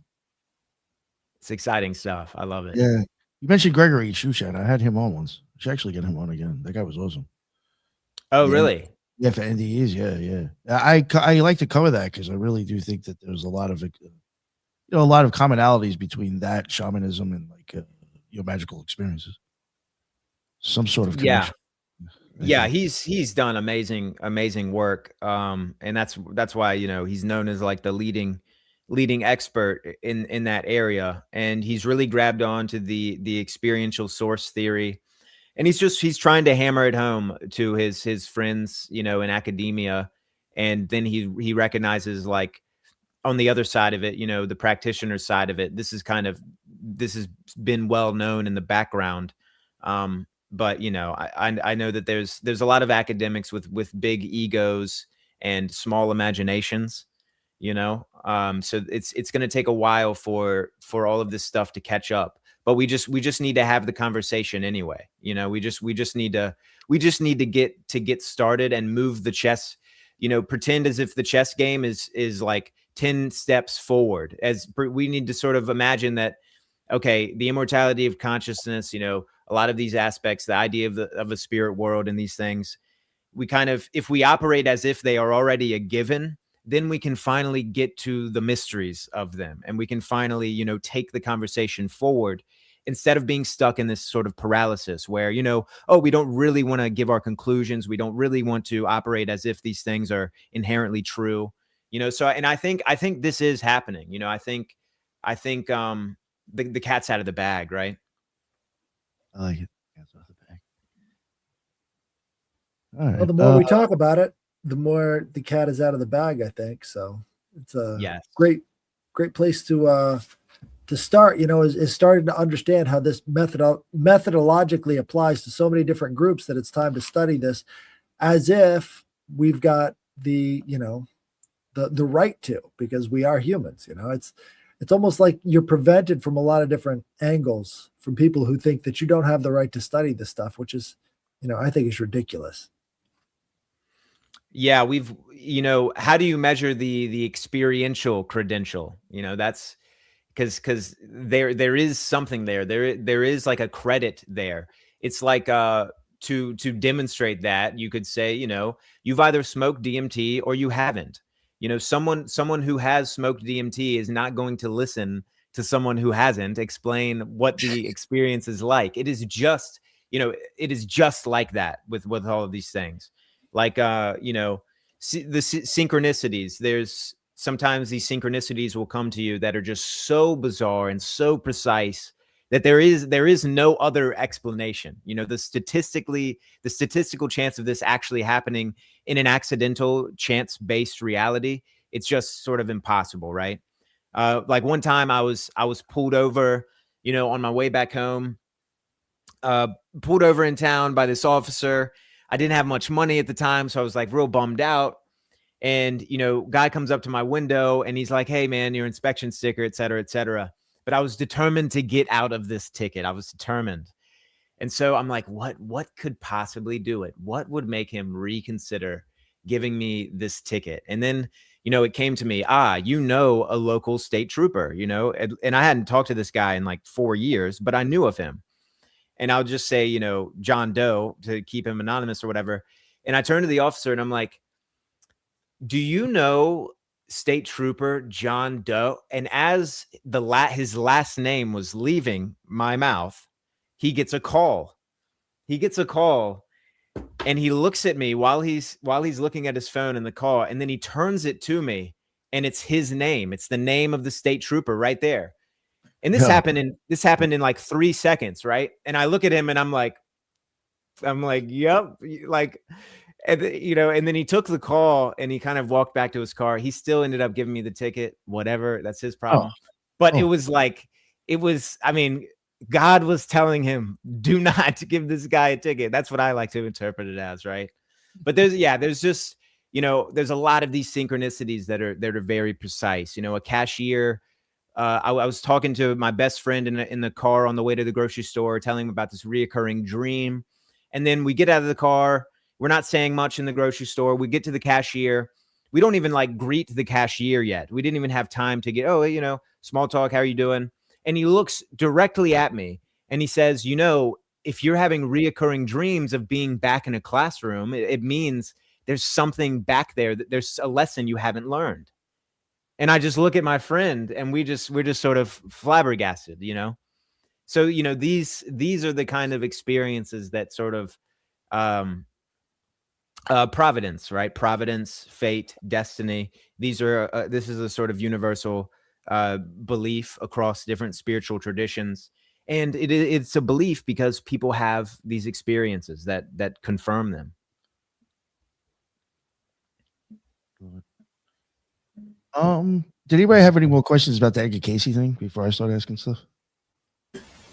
It's exciting stuff. I love it. Yeah. You mentioned Gregory Shushan. I had him on once. I should actually get him on again. That guy was awesome. Oh, Yeah. really? Yeah, for NDEs. Yeah. I like to cover that because I really do think that there's a lot of commonalities between that shamanism and like your magical experiences. Some sort of connection. Yeah, he's done amazing work. And that's why, he's known as like the leading expert in that area. And he's really grabbed on to the experiential source theory. And he's trying to hammer it home to his friends, in academia. And then he recognizes, like, on the other side of it, the practitioner side of it, this has been well known in the background. But I know that there's a lot of academics with big egos and small imaginations, so it's going to take a while for all of this stuff to catch up. But we just need to have the conversation anyway. We just need to get started and move the chess. Pretend as if the chess game is like 10 steps forward. As we need to sort of imagine that, okay, the immortality of consciousness, a lot of these aspects, the idea of a spirit world and these things, we kind of, if we operate as if they are already a given, then we can finally get to the mysteries of them, and we can finally, take the conversation forward instead of being stuck in this sort of paralysis where, we don't really want to give our conclusions. We don't really want to operate as if these things are inherently true, so, and I think this is happening. I think the cat's out of the bag, right? I like it. Cat's out of the bag. All right. Well, the more we talk about it, the more the cat is out of the bag, I think. So it's a great place to start, is starting to understand how this methodologically applies to so many different groups, that it's time to study this as if we've got the right to, because we are humans. It's almost like you're prevented from a lot of different angles from people who think that you don't have the right to study this stuff, which is, I think is ridiculous. Yeah, how do you measure the experiential credential? That's because there is something there. There is like a credit there. It's like to demonstrate that, you could say, you've either smoked DMT or you haven't. Someone who has smoked DMT is not going to listen to someone who hasn't, explain what the experience is like. It is just, it is just like that with all of these things. Like, the synchronicities. There's sometimes these synchronicities will come to you that are just so bizarre and so precise that there is no other explanation. The statistical chance of this actually happening in an accidental chance-based reality, it's just sort of impossible, right? Like one time I was pulled over, on my way back home, pulled over in town by this officer. I didn't have much money at the time, so I was like real bummed out. And, guy comes up to my window and he's like, "Hey man, your inspection sticker, et cetera, et cetera." But I was determined to get out of this ticket. I was determined. And so I'm like, what could possibly do it? What would make him reconsider giving me this ticket? And then, it came to me, a local state trooper, and I hadn't talked to this guy in like 4 years, but I knew of him. And I'll just say, John Doe, to keep him anonymous or whatever. And I turned to the officer and I'm like, "Do you know State Trooper John Doe?" And as his last name was leaving my mouth, he gets a call. And he looks at me while he's looking at his phone in the call, and then he turns it to me, and it's his name. It's the name of the state trooper right there. And this happened in like 3 seconds, right? And I look at him and I'm like, "Yep." Like, and then he took the call and he kind of walked back to his car. He still ended up giving me the ticket, whatever. That's his problem. But it was like, God was telling him, do not give this guy a ticket. That's what I like to interpret it as, right? But there's just, there's a lot of these synchronicities that are very precise. A cashier, I was talking to my best friend in the car on the way to the grocery store, telling him about this reoccurring dream. And then we get out of the car. We're not saying much in the grocery store. We get to the cashier. We don't even like greet the cashier yet. We didn't even have time to get, small talk. How are you doing? And he looks directly at me and he says, "If you're having reoccurring dreams of being back in a classroom, it means there's something back there. There's a lesson you haven't learned." And I just look at my friend and we're just sort of flabbergasted, So, these are the kind of experiences that sort of, providence, right? Providence, fate, destiny. This is a sort of universal belief across different spiritual traditions. And it's a belief because people have these experiences that confirm them. Did anybody have any more questions about the Edgar Casey thing before I start asking stuff?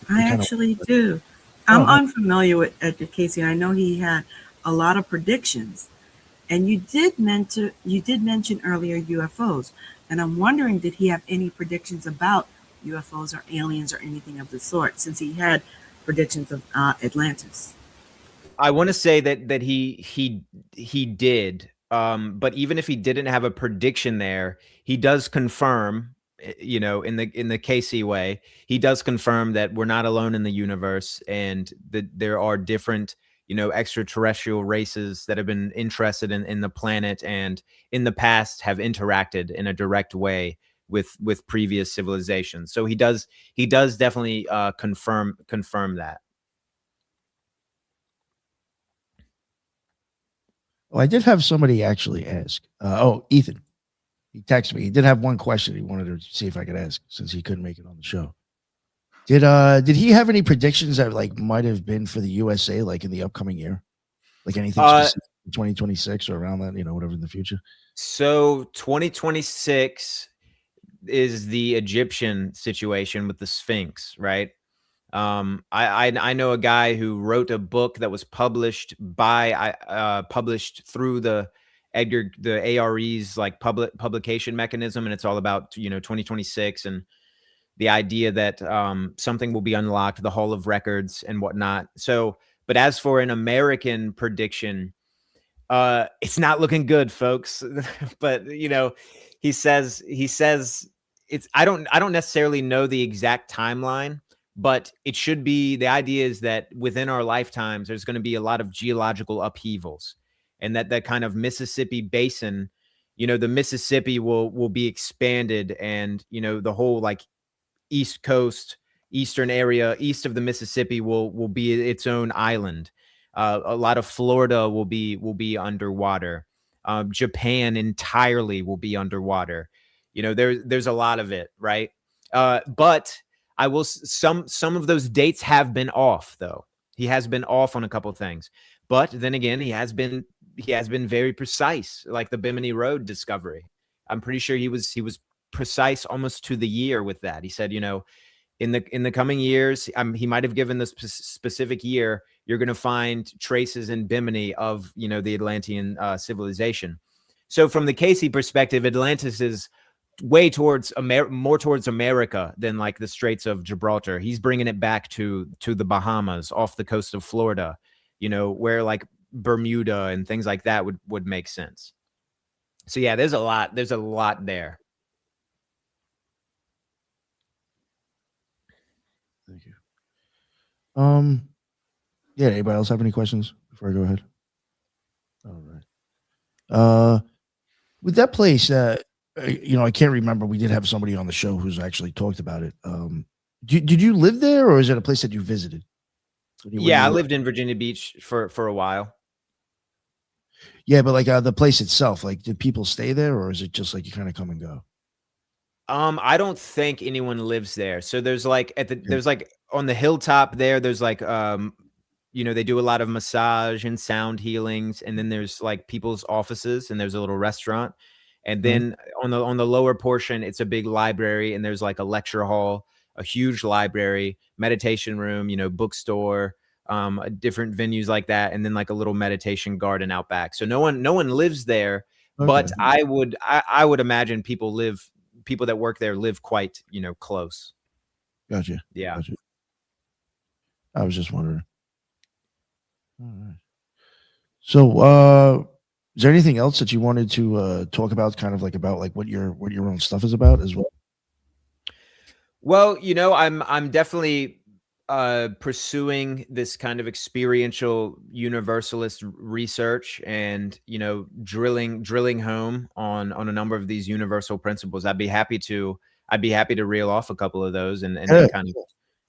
I actually do. I'm unfamiliar with Edgar Casey. I know he had a lot of predictions, and you did mention earlier UFOs, and I'm wondering, did he have any predictions about UFOs or aliens or anything of the sort, since he had predictions of Atlantis? I want to say that he did, but even if he didn't have a prediction there, he does confirm, in the Casey way, he does confirm that we're not alone in the universe, and that there are different, extraterrestrial races that have been interested in the planet, and in the past have interacted in a direct way with previous civilizations. So he does definitely confirm that. I did have somebody actually ask. Ethan. He texted me. He did have one question he wanted to see if I could ask, since he couldn't make it on the show. Did he have any predictions that like might have been for the USA, like in the upcoming year, like anything specific, 2026 or around that, whatever in the future? So 2026 is the Egyptian situation with the Sphinx, right? I know a guy who wrote a book that was published through the ARE's like publication mechanism, and it's all about 2026 and the idea that something will be unlocked, the Hall of Records and whatnot. So, but as for an American prediction, it's not looking good, folks. But he says it's I don't necessarily know the exact timeline, but it should be, the idea is that within our lifetimes, there's going to be a lot of geological upheavals, and that kind of Mississippi basin, the Mississippi will be expanded, and the whole like East Coast, eastern area, east of the Mississippi will be its own island. A lot of Florida will be underwater. Japan entirely will be underwater. You know, there's a lot of it, right? But I will some of those dates have been off though. He has been off on a couple things, but then again, he has been very precise, like the Bimini Road discovery. I'm pretty sure he was precise almost to the year with that. He said, you know, in the coming years, he might have given this specific year, you're going to find traces in Bimini of, you know, the Atlantean civilization. So from the Casey perspective, Atlantis is way towards more towards America than like the Straits of Gibraltar. He's bringing it back to the Bahamas, off the coast of Florida, you know, where like Bermuda and things like that would make sense. So yeah, there's a lot there. Thank you. Yeah, anybody else have any questions before I go ahead? All right. With that place, you know, I can't remember. We did have somebody on the show who's actually talked about it. Did you live there, or is it a place that you visited? Yeah, I lived in Virginia Beach for a while. Yeah, but like the place itself, like, did people stay there, or is it just like you kind of come and go? I don't think anyone lives there. So there's like there's like on the hilltop there's like you know, they do a lot of massage and sound healings, and then there's like people's offices, and there's a little restaurant. And then on the lower portion, it's a big library, and there's like a lecture hall, a huge library, meditation room, you know, bookstore, different venues like that, and then like a little meditation garden out back. So no one lives there, but I would imagine people that work there live quite, you know, close. Gotcha. Yeah. Gotcha. I was just wondering. All right. So, is there anything else that you wanted to talk about, kind of like about like what your own stuff is about as well? Well, you know, I'm definitely pursuing this kind of experiential universalist research, and, you know, drilling home on a number of these universal principles. I'd be happy to reel off a couple of those and kind of,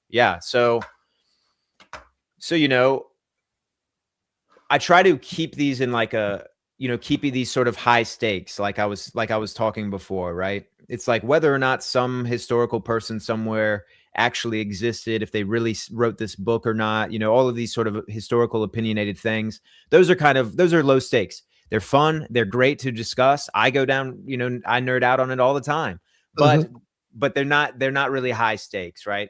yeah. So, you know, I try to keep these in like a, you know, keeping these sort of high stakes, like I was talking before, right? It's like whether or not some historical person somewhere actually existed, if they really wrote this book or not, you know, all of these sort of historical opinionated things, those are low stakes. They're fun. They're great to discuss. I go down, you know, I nerd out on it all the time, but they're not really high stakes, right?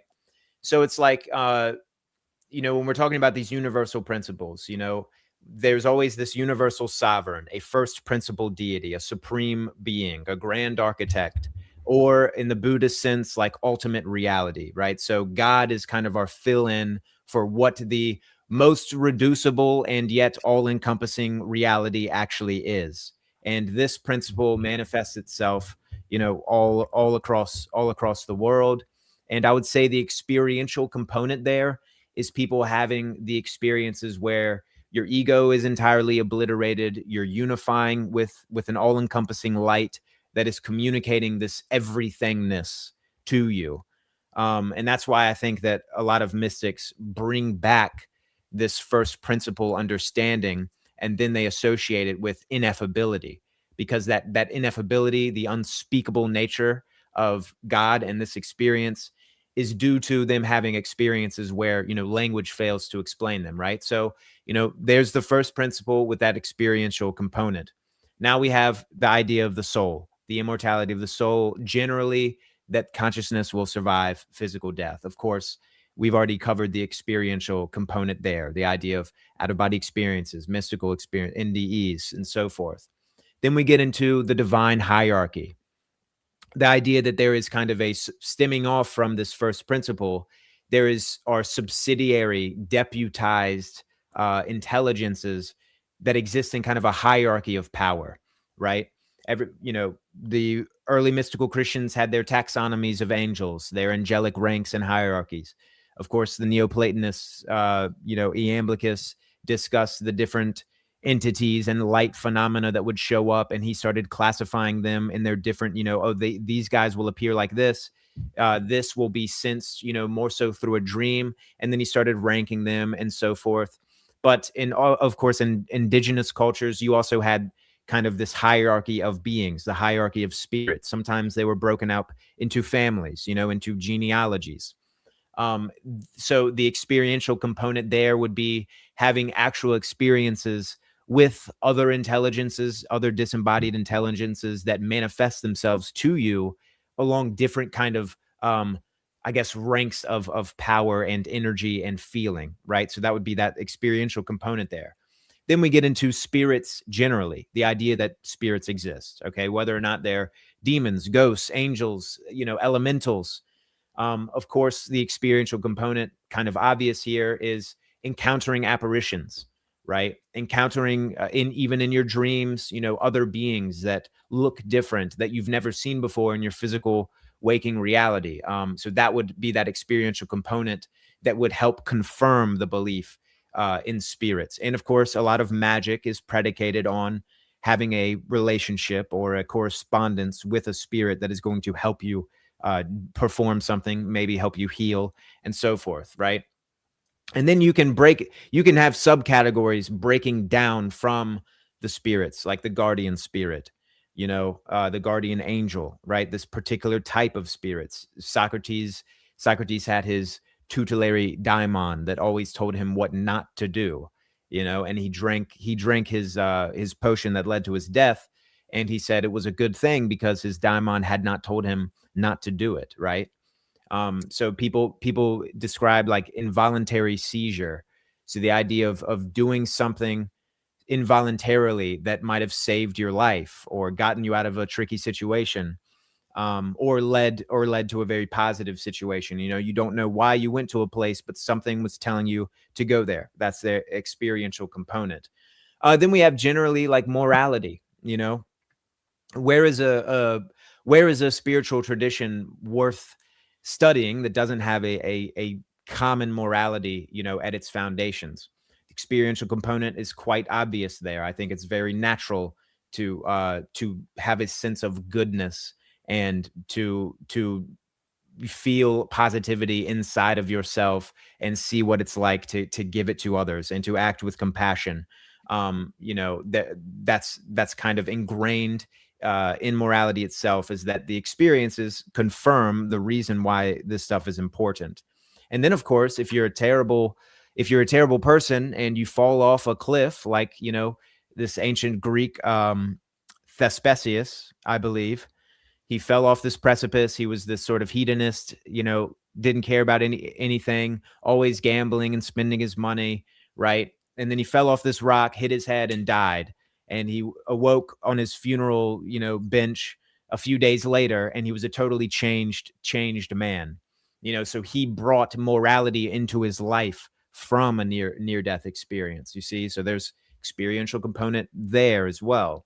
So it's like, you know, when we're talking about these universal principles, you know, there's always this universal sovereign, a first principle deity, a supreme being, a grand architect, or in the Buddhist sense, like ultimate reality, right? So God is kind of our fill-in for what the most reducible and yet all-encompassing reality actually is. And this principle manifests itself, you know, all across the world. And I would say the experiential component there is people having the experiences where your ego is entirely obliterated. You're unifying with an all-encompassing light that is communicating this everythingness to you. And that's why I think that a lot of mystics bring back this first principle understanding, and then they associate it with ineffability, because that ineffability, the unspeakable nature of God and this experience, is due to them having experiences where, you know, language fails to explain them, right? So, you know, there's the first principle with that experiential component. Now we have the idea of the soul, the immortality of the soul, generally that consciousness will survive physical death. Of course, we've already covered the experiential component there, the idea of out-of-body experiences, mystical experience, NDEs, and so forth. Then we get into the divine hierarchy, the idea that there is kind of a stemming off from this first principle, there are subsidiary deputized intelligences that exist in kind of a hierarchy of power, right? You know, the early mystical Christians had their taxonomies of angels, their angelic ranks and hierarchies. Of course, the Neoplatonists, you know, Iamblichus discussed the different entities and light phenomena that would show up, and he started classifying them in their different, you know, these guys will appear like this, This will be sensed, more so through a dream. And then he started ranking them and so forth. But of course, in indigenous cultures, you also had kind of this hierarchy of beings, the hierarchy of spirits. Sometimes they were broken up into families, into genealogies. So the experiential component there would be having actual experiences with other intelligences, other disembodied intelligences that manifest themselves to you along different kind of, I guess, ranks of power and energy and feeling, right? So that would be that experiential component there. Then we get into spirits generally, the idea that spirits exist, okay? Whether or not they're demons, ghosts, angels, elementals. Of course, the experiential component, kind of obvious here, is encountering apparitions, right? Encountering even in your dreams, other beings that look different that you've never seen before in your physical waking reality. So that would be that experiential component that would help confirm the belief in spirits. And of course, a lot of magic is predicated on having a relationship or a correspondence with a spirit that is going to help you perform something, maybe help you heal, and so forth, right? And then you can have subcategories breaking down from the spirits, like the guardian spirit, the guardian angel, right? This particular type of spirits. Socrates had his tutelary daimon that always told him what not to do, and he drank his potion that led to his death. And he said it was a good thing because his daimon had not told him not to do it, right? So people describe like involuntary seizure. So the idea of doing something involuntarily that might have saved your life or gotten you out of a tricky situation, or led to a very positive situation. You don't know why you went to a place, but something was telling you to go there. That's the experiential component. Then we have generally like morality. Where is a spiritual tradition worth studying that doesn't have a common morality, at its foundations? Experiential component is quite obvious there. I think it's very natural to have a sense of goodness and to feel positivity inside of yourself and see what it's like to give it to others and to act with compassion. That's kind of ingrained in morality itself, is that the experiences confirm the reason why this stuff is important. And then, of course, if you're a terrible person and you fall off a cliff, like, this ancient Greek, Thespesius, I believe, he fell off this precipice. He was this sort of hedonist, didn't care about anything, always gambling and spending his money, right? And then he fell off this rock, hit his head, and died. And he awoke on his funeral, bench a few days later, and he was a totally changed man. So he brought morality into his life from a near-death experience, you see? So there's experiential component there as well.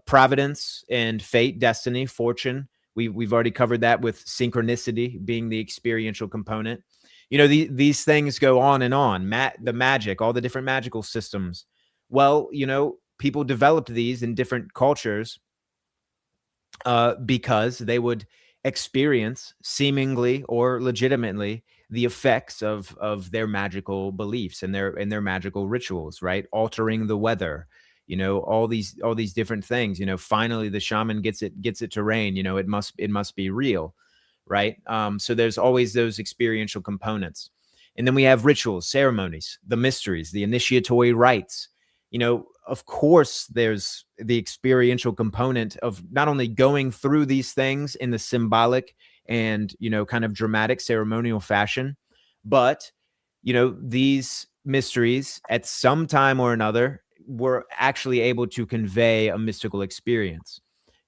Providence and fate, destiny, fortune. We've already covered that, with synchronicity being the experiential component. These things go on and on. The magic, all the different magical systems. Well, people developed these in different cultures because they would experience, seemingly or legitimately, the effects of their magical beliefs and their magical rituals, right? Altering the weather, all these different things. Finally the shaman gets it to rain. It must be real, right? So there's always those experiential components. And then we have rituals, ceremonies, the mysteries, the initiatory rites. Of course, there's the experiential component of not only going through these things in the symbolic and, kind of dramatic ceremonial fashion, but, these mysteries at some time or another were actually able to convey a mystical experience.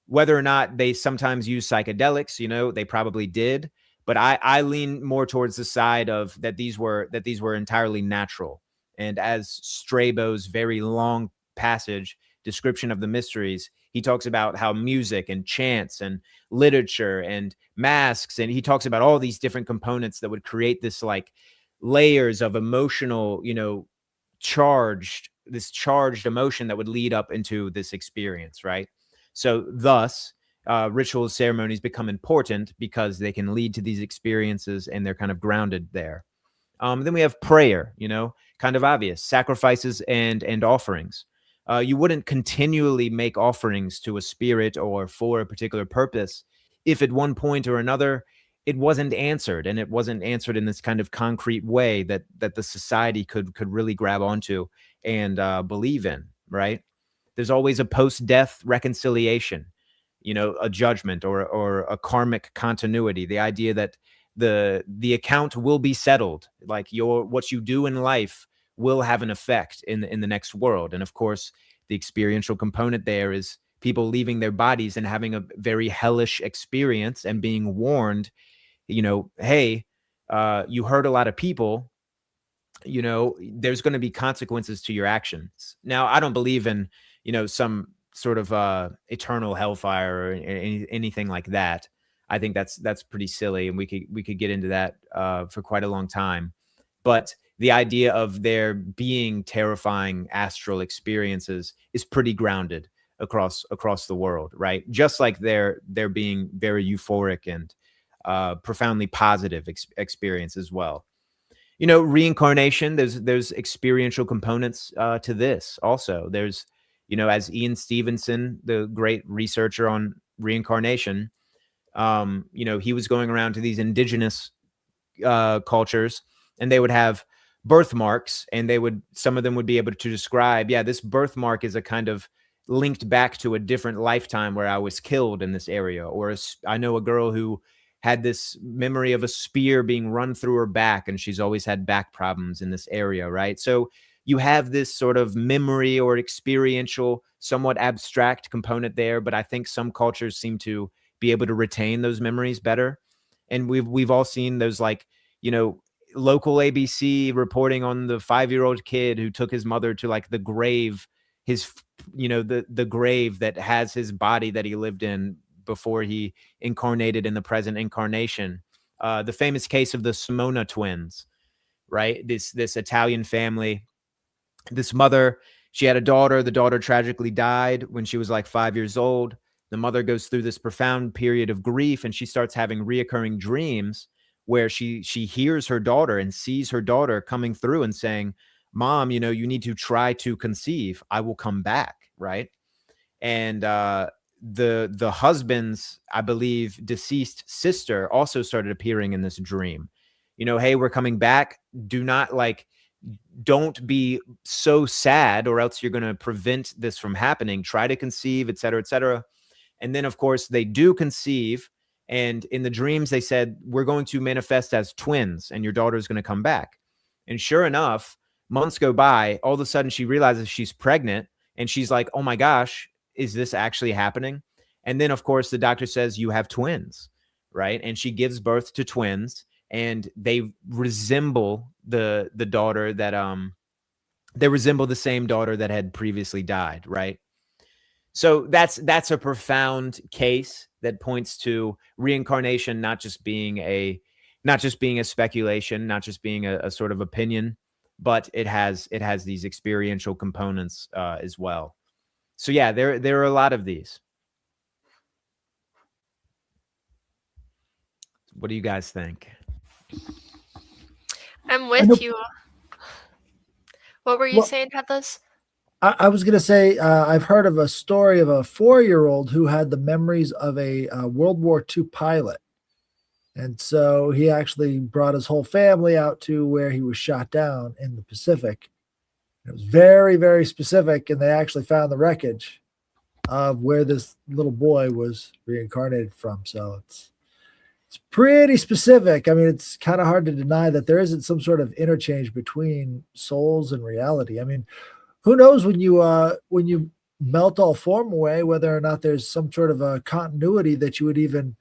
Whether or not they sometimes use psychedelics, they probably did, but I lean more towards the side of that these were entirely natural. And as Strabo's very long passage description of the mysteries, he talks about how music and chants and literature and masks, and he talks about all these different components that would create this like layers of emotional, charged emotion that would lead up into this experience, right? So thus, rituals, ceremonies become important because they can lead to these experiences and they're kind of grounded there. Then we have prayer, kind of obvious, sacrifices and offerings. You wouldn't continually make offerings to a spirit or for a particular purpose if at one point or another it wasn't answered, and it wasn't answered in this kind of concrete way that the society could really grab onto and believe in, right? There's always a post-death reconciliation, a judgment or a karmic continuity, the idea that the account will be settled, like what you do in life will have an effect in the next world. And of course, the experiential component there is people leaving their bodies and having a very hellish experience and being warned, hey, you hurt a lot of people, there's going to be consequences to your actions. Now, I don't believe in, some sort of eternal hellfire or anything like that. I think that's pretty silly, and we could get into that for quite a long time. But the idea of there being terrifying astral experiences is pretty grounded across the world, right? Just like there being very euphoric and profoundly positive experience as well. Reincarnation, there's experiential components to this also. There's, as Ian Stevenson, the great researcher on reincarnation, he was going around to these indigenous cultures, and they would have birthmarks, and some of them would be able to describe, this birthmark is a kind of linked back to a different lifetime where I was killed in this area. Or I know a girl who had this memory of a spear being run through her back, and she's always had back problems in this area, right? So you have this sort of memory or experiential, somewhat abstract component there, but I think some cultures seem to be able to retain those memories better. And we've all seen those, like, local ABC reporting on the 5-year-old kid who took his mother to, like, the grave, the grave that has his body that he lived in before he incarnated in the present incarnation. The famous case of the Simona twins, right? This Italian family, this mother, she had a daughter. The daughter tragically died when she was like 5 years old. The mother goes through this profound period of grief, and she starts having reoccurring dreams where she hears her daughter and sees her daughter coming through and saying, "Mom, you need to try to conceive. I will come back," right? And the husband's, I believe, deceased sister also started appearing in this dream. Hey, we're coming back. Don't be so sad, or else you're going to prevent this from happening. Try to conceive, et cetera, et cetera. And then, of course, they do conceive. And in the dreams, they said, we're going to manifest as twins, and your daughter is going to come back. And sure enough, months go by. All of a sudden, she realizes she's pregnant, and she's like, oh my gosh, is this actually happening? And then, of course, the doctor says, you have twins, right? And she gives birth to twins, and they resemble the daughter that they resemble the same daughter that had previously died, right? So that's a profound case that points to reincarnation not just being a speculation, not just being a sort of opinion, but it has these experiential components as well. So yeah, there are a lot of these. What do you guys think? I'm with you. What were you saying, Headless? I was going to say, I've heard of a story of a 4-year-old who had the memories of a World War II pilot. And so he actually brought his whole family out to where he was shot down in the Pacific. It was very, very specific, and they actually found the wreckage of where this little boy was reincarnated from. So it's pretty specific. I mean, it's kind of hard to deny that there isn't some sort of interchange between souls and reality. I mean, who knows when you melt all form away, whether or not there's some sort of a continuity that you would even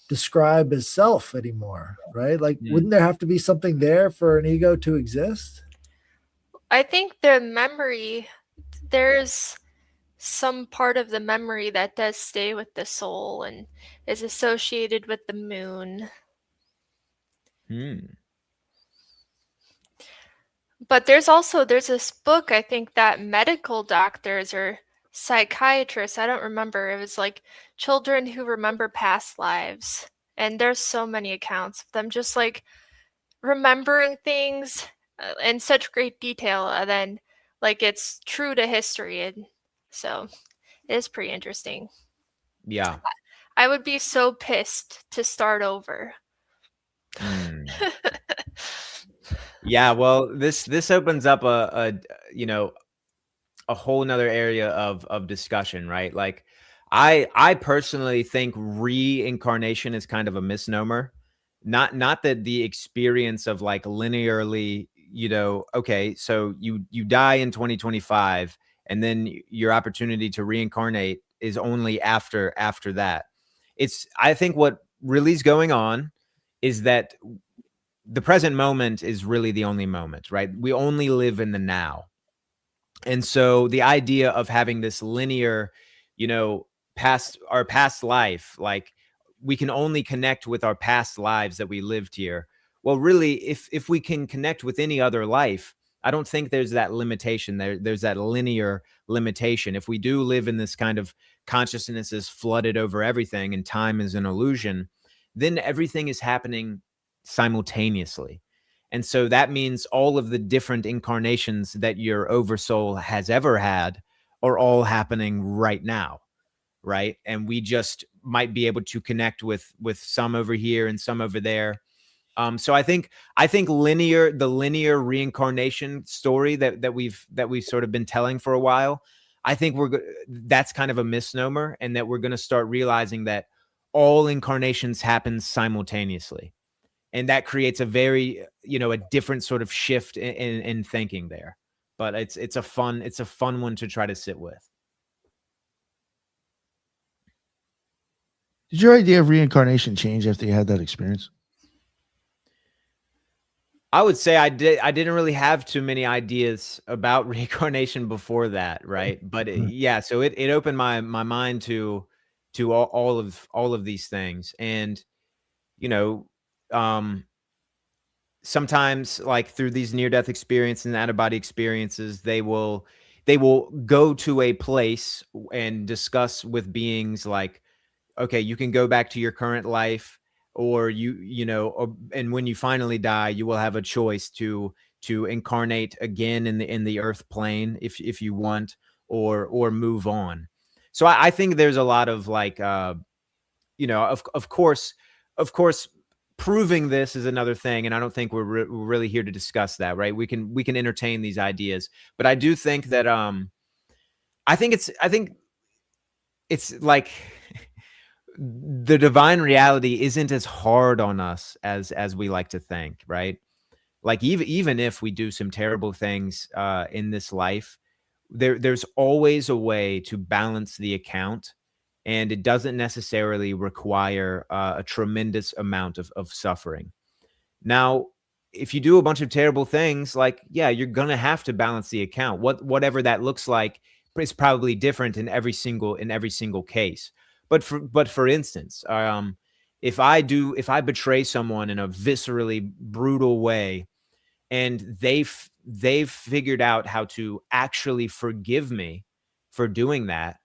describe as self anymore, right? Like, wouldn't there have to be something there for an ego to exist? I think the memory, there's some part of the memory that does stay with the soul and is associated with the moon. But there's this book, I think, that medical doctors are psychiatrist. I don't remember. It was like children who remember past lives. And there's so many accounts of them just like remembering things in such great detail, and then like it's true to history. And so it is pretty interesting. Yeah. I would be so pissed to start over. Mm. Yeah, well, this opens up a whole nother area of discussion, right? Like I personally think reincarnation is kind of a misnomer. Not that the experience of like linearly, okay, so you die in 2025 and then your opportunity to reincarnate is only after that. I think what really is going on is that the present moment is really the only moment, right? We only live in the now. And so the idea of having this linear, past life, like we can only connect with our past lives that we lived here. Well, really, if we can connect with any other life, I don't think there's that limitation. There's that linear limitation. If we do live in this kind of consciousness is flooded over everything and time is an illusion, then everything is happening simultaneously. And so that means all of the different incarnations that your oversoul has ever had are all happening right now, right? And we just might be able to connect with some over here and some over there. So I think the linear reincarnation story that we've sort of been telling for a while, I think that's kind of a misnomer, and that we're going to start realizing that all incarnations happen simultaneously. And that creates a very, a different sort of shift in thinking there. But it's a fun one to try to sit with. Did your idea of reincarnation change after you had that experience? I would say I didn't really have too many ideas about reincarnation before that, right? But yeah, so it opened my mind to all of these things. And you know, um sometimes, like through these near death experiences and out of body experiences, they will go to a place and discuss with beings like, okay, you can go back to your current life, or and when you finally die, you will have a choice to incarnate again in the earth plane if you want, or move on. So I think there's a lot of like of course proving this is another thing, and I don't think we're really here to discuss that, right? We can entertain these ideas, but I do think that I think it's like the divine reality isn't as hard on us as we like to think, right? Like even if we do some terrible things in this life, there's always a way to balance the account, and it doesn't necessarily require a tremendous amount of suffering. Now, if you do a bunch of terrible things, like, yeah, you're gonna have to balance the account. Whatever that looks like is probably different in every single case. But for instance, if I betray someone in a viscerally brutal way, and they've figured out how to actually forgive me for doing that,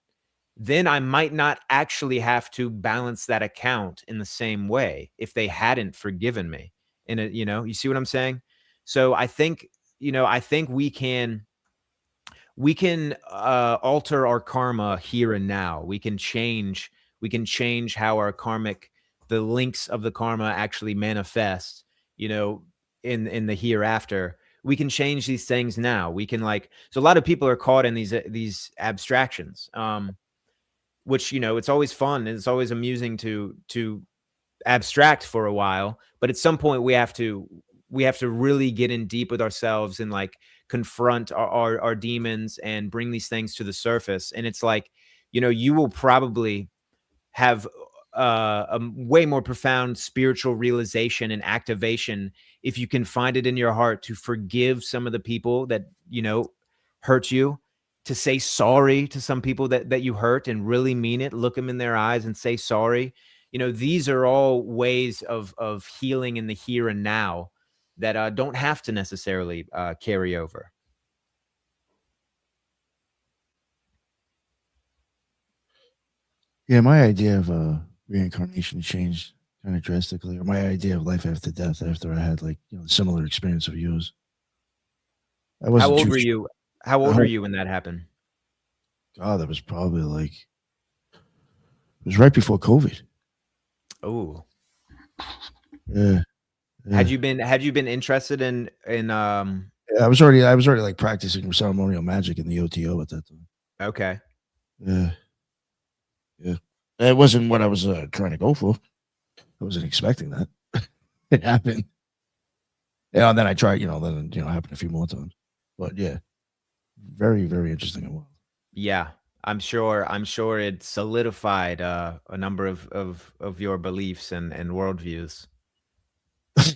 then I might not actually have to balance that account in the same way if they hadn't forgiven me. You see what I'm saying? So I think we can alter our karma here and now. We can change how our the links of the karma actually manifest, you know, in the hereafter. We can change these things now. We can, like, so a lot of people are caught in these abstractions. Which, it's always fun and it's always amusing to abstract for a while, but at some point we have to really get in deep with ourselves and like confront our demons and bring these things to the surface. And it's like, you will probably have a way more profound spiritual realization and activation if you can find it in your heart to forgive some of the people that hurt you, to say sorry to some people that you hurt and really mean it, look them in their eyes and say sorry. These are all ways of healing in the here and now that don't have to necessarily carry over. Yeah, my idea of reincarnation changed kind of drastically, or my idea of life after death after I had like similar experience of yours. I How wasn't old too were sure. you? How old were you when that happened? God, that was probably like it was right before COVID. Oh, Yeah, had yeah. you been interested in I was already like practicing ceremonial magic in the OTO at that time. okay. Yeah, yeah. It wasn't what I was trying to go for. I wasn't expecting that. It happened. Yeah, and then I tried, then it happened a few more times. But yeah, very, very interesting and wild. Yeah. I'm sure it solidified a number of your beliefs and worldviews.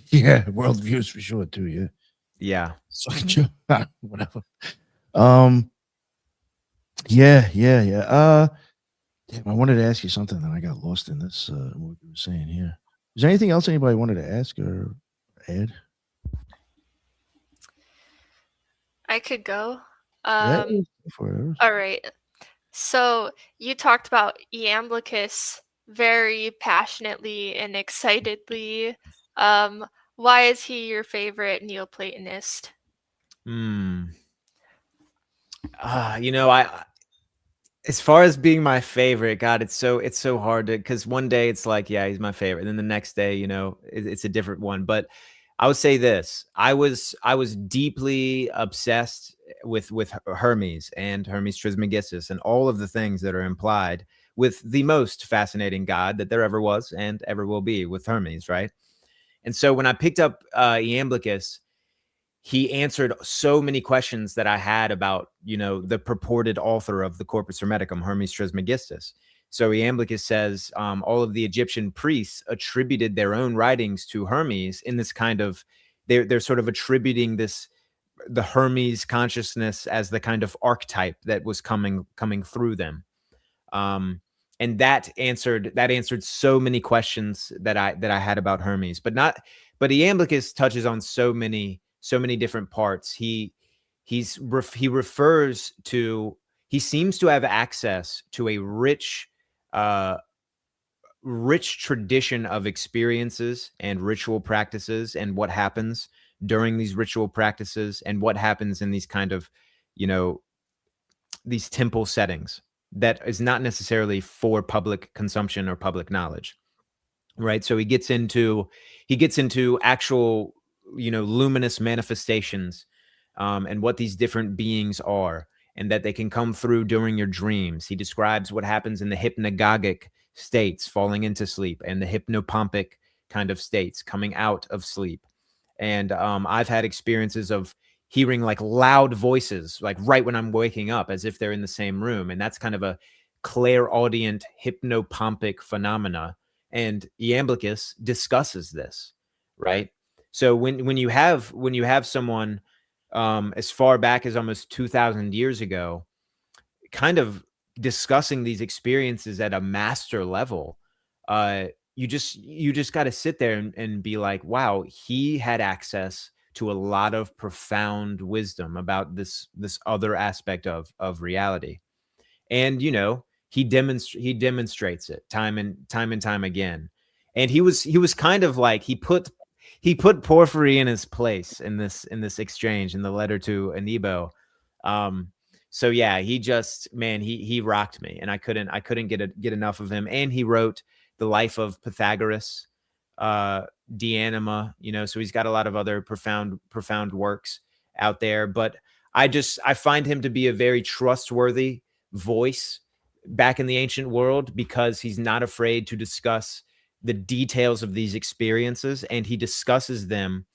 Yeah, worldviews for sure too. Yeah, Yeah. so whatever. Um, yeah, yeah, yeah. Damn, I wanted to ask you something, and I got lost in this. What you were saying here. Is there anything else anybody wanted to ask or add? I could go. Yeah, Um, for it. all right. So you talked about Iamblichus very passionately and excitedly. Um, why is he your favorite Neoplatonist? Hmm. I as far as being my favorite, God, it's so hard to because one day it's like, yeah, he's my favorite, and then the next day, it's a different one. But I would say this: I was deeply obsessed with Hermes and Hermes Trismegistus and all of the things that are implied with the most fascinating god that there ever was and ever will be with Hermes, right? And so when I picked up Iamblichus, he answered so many questions that I had about, the purported author of the Corpus Hermeticum, Hermes Trismegistus. So Iamblichus says all of the Egyptian priests attributed their own writings to Hermes in this kind of, they're sort of attributing the Hermes consciousness as the kind of archetype that was coming through them. Um, and that answered so many questions that I had about Hermes, but Iamblichus touches on so many different parts. He refers to he seems to have access to a uh rich tradition of experiences and ritual practices and what happens during these ritual practices and what happens in these kind of you know these temple settings that is not necessarily for public consumption or public knowledge, right? So he gets into actual luminous manifestations, and what these different beings are, and that they can come through during your dreams. He describes what happens in the hypnagogic states, falling into sleep, and the hypnopompic kind of states, coming out of sleep. And I've had experiences of hearing like loud voices, like right when I'm waking up, as if they're in the same room, and that's kind of a clairaudient hypnopompic phenomena. And Iamblichus discusses this, right? So when you have someone as far back as almost 2,000 years ago, kind of discussing these experiences at a master level, uh you just got to sit there and be like, wow, he had access to a lot of profound wisdom about this other aspect of reality. And he demonstrates it time and time again. And he was kind of like, he put Porphyry in his place in this exchange in the letter to Anibo. So yeah, he just, man, he rocked me, and I couldn't get enough of him. And he wrote the life of Pythagoras, uh De Anima, so he's got a lot of other profound works out there. But I find him to be a very trustworthy voice back in the ancient world, because he's not afraid to discuss the details of these experiences, and he discusses them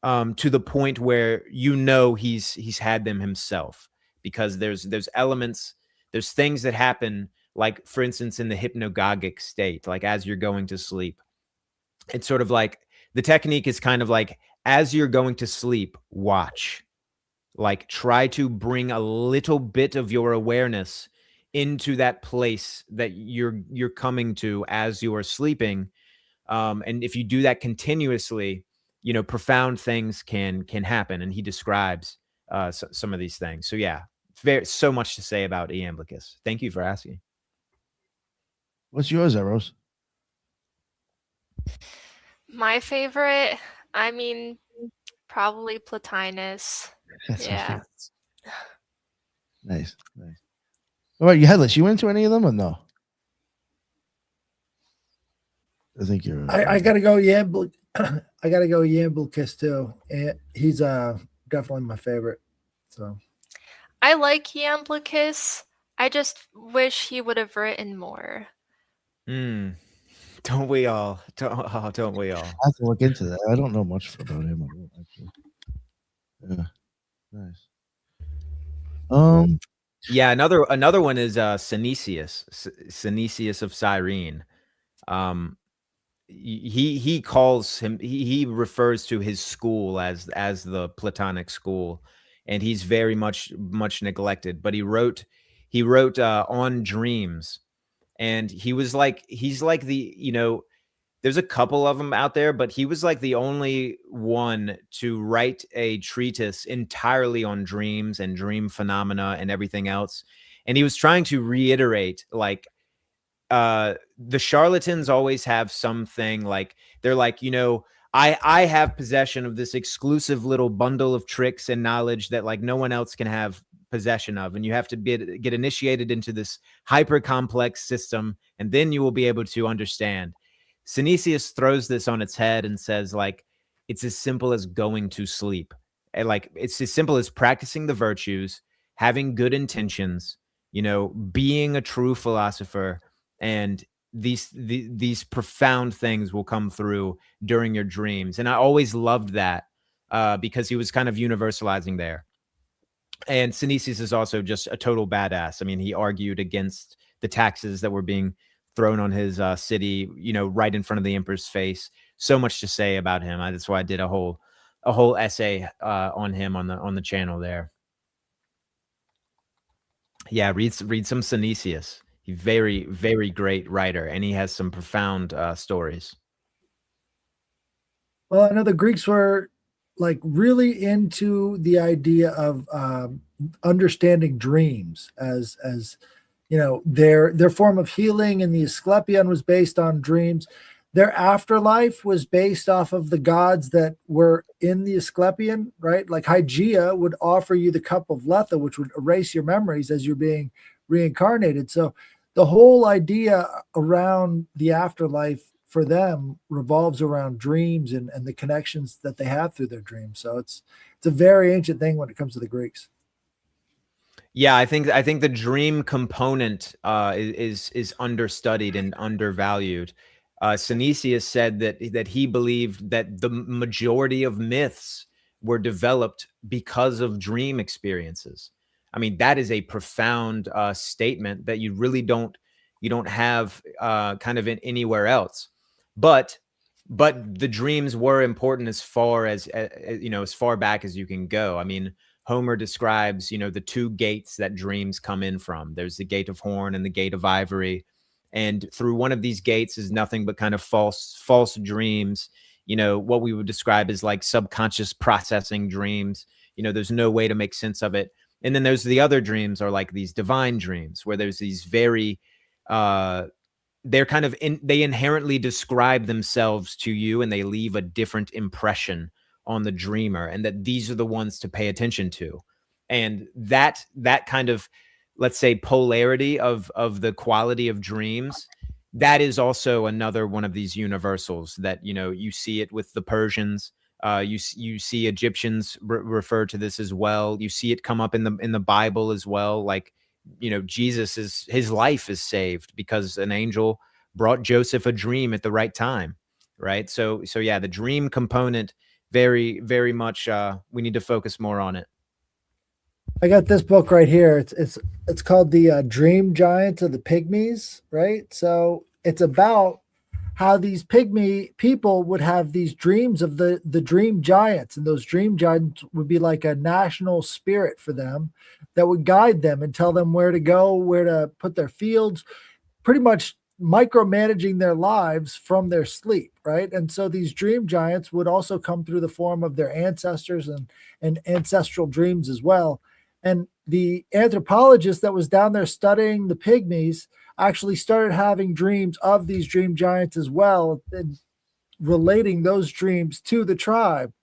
to the point where he's had them himself, because there's elements, there's things that happen, like for instance in the hypnagogic state, like as you're going to sleep. It's sort of like, the technique is kind of like, as you're going to sleep, watch, like try to bring a little bit of your awareness into that place that you're coming to as you are sleeping. And if you do that continuously, profound things can happen. And he describes some of these things. So yeah, so much to say about Iamblichus. Thank you for asking. What's yours, Eros? My favorite, I mean, probably Plotinus. That's Yeah. Nice. All right, you Headless. You into any of them or no? I think you're. I gotta go Yambl. I gotta go Yambl too. And he's definitely my favorite. So I like Iamblichus. I just wish he would have written more. Don't we all? Don't we all? I have to look into that. I don't know much about him. I don't actually. Yeah. Nice. Yeah, another one is Synesius of Cyrene. He calls him, he refers to his school as the Platonic school, and he's very much neglected. But he wrote on dreams, and he's like the, there's a couple of them out there, but he was like the only one to write a treatise entirely on dreams and dream phenomena and everything else. And he was trying to reiterate, like, the charlatans always have something, like, they're like, I have possession of this exclusive little bundle of tricks and knowledge that, like, no one else can have possession of, and you have to get initiated into this hyper complex system, and then you will be able to understand. Synesius throws this on its head and says, like, it's as simple as going to sleep. And, like, it's as simple as practicing the virtues, having good intentions, being a true philosopher, and these profound things will come through during your dreams. And I always loved that, because he was kind of universalizing there. And Synesius is also just a total badass. I mean, he argued against the taxes that were being thrown on his city, right in front of the emperor's face. So much to say about him. That's why I did a whole essay on him on the channel there. Yeah, read some Synesius. He's very, very great writer, and he has some profound stories. well, I know the Greeks were like really into the idea of understanding dreams as their form of healing, and the Asclepion was based on dreams. Their afterlife was based off of the gods that were in the Asclepion, right? Like Hygeia would offer you the cup of Lethe, which would erase your memories as you're being reincarnated. So the whole idea around the afterlife for them revolves around dreams and the connections that they have through their dreams. So it's a very ancient thing when it comes to the Greeks. Yeah, I think the dream component is understudied and undervalued. Synesius said that he believed that the majority of myths were developed because of dream experiences. I mean, that is a profound statement that you really don't have kind of in anywhere else. But the dreams were important as far as as far back as you can go. I mean, Homer describes, the two gates that dreams come in from. There's the gate of horn and the gate of ivory. And through one of these gates is nothing but kind of false dreams, what we would describe as like subconscious processing dreams. There's no way to make sense of it. And then there's the other dreams, are like these divine dreams, where there's these very, they're kind of, they inherently describe themselves to you, and they leave a different impression on the dreamer, and that these are the ones to pay attention to. And that kind of, let's say, polarity of the quality of dreams, that is also another one of these universals that, you see it with the Persians. You see Egyptians refer to this as well. You see it come up in the Bible as well. Like, his life is saved because an angel brought Joseph a dream at the right time. Right. So yeah, the dream component, very, very much, we need to focus more on it. I got this book right here. It's called The Dream Giants of the Pygmies, right? So it's about how these pygmy people would have these dreams of the dream giants, and those dream giants would be like a national spirit for them that would guide them and tell them where to go, where to put their fields, pretty much micromanaging their lives from their sleep, right? And so these dream giants would also come through the form of their ancestors and ancestral dreams as well. And the anthropologist that was down there studying the pygmies actually started having dreams of these dream giants as well, and relating those dreams to the tribe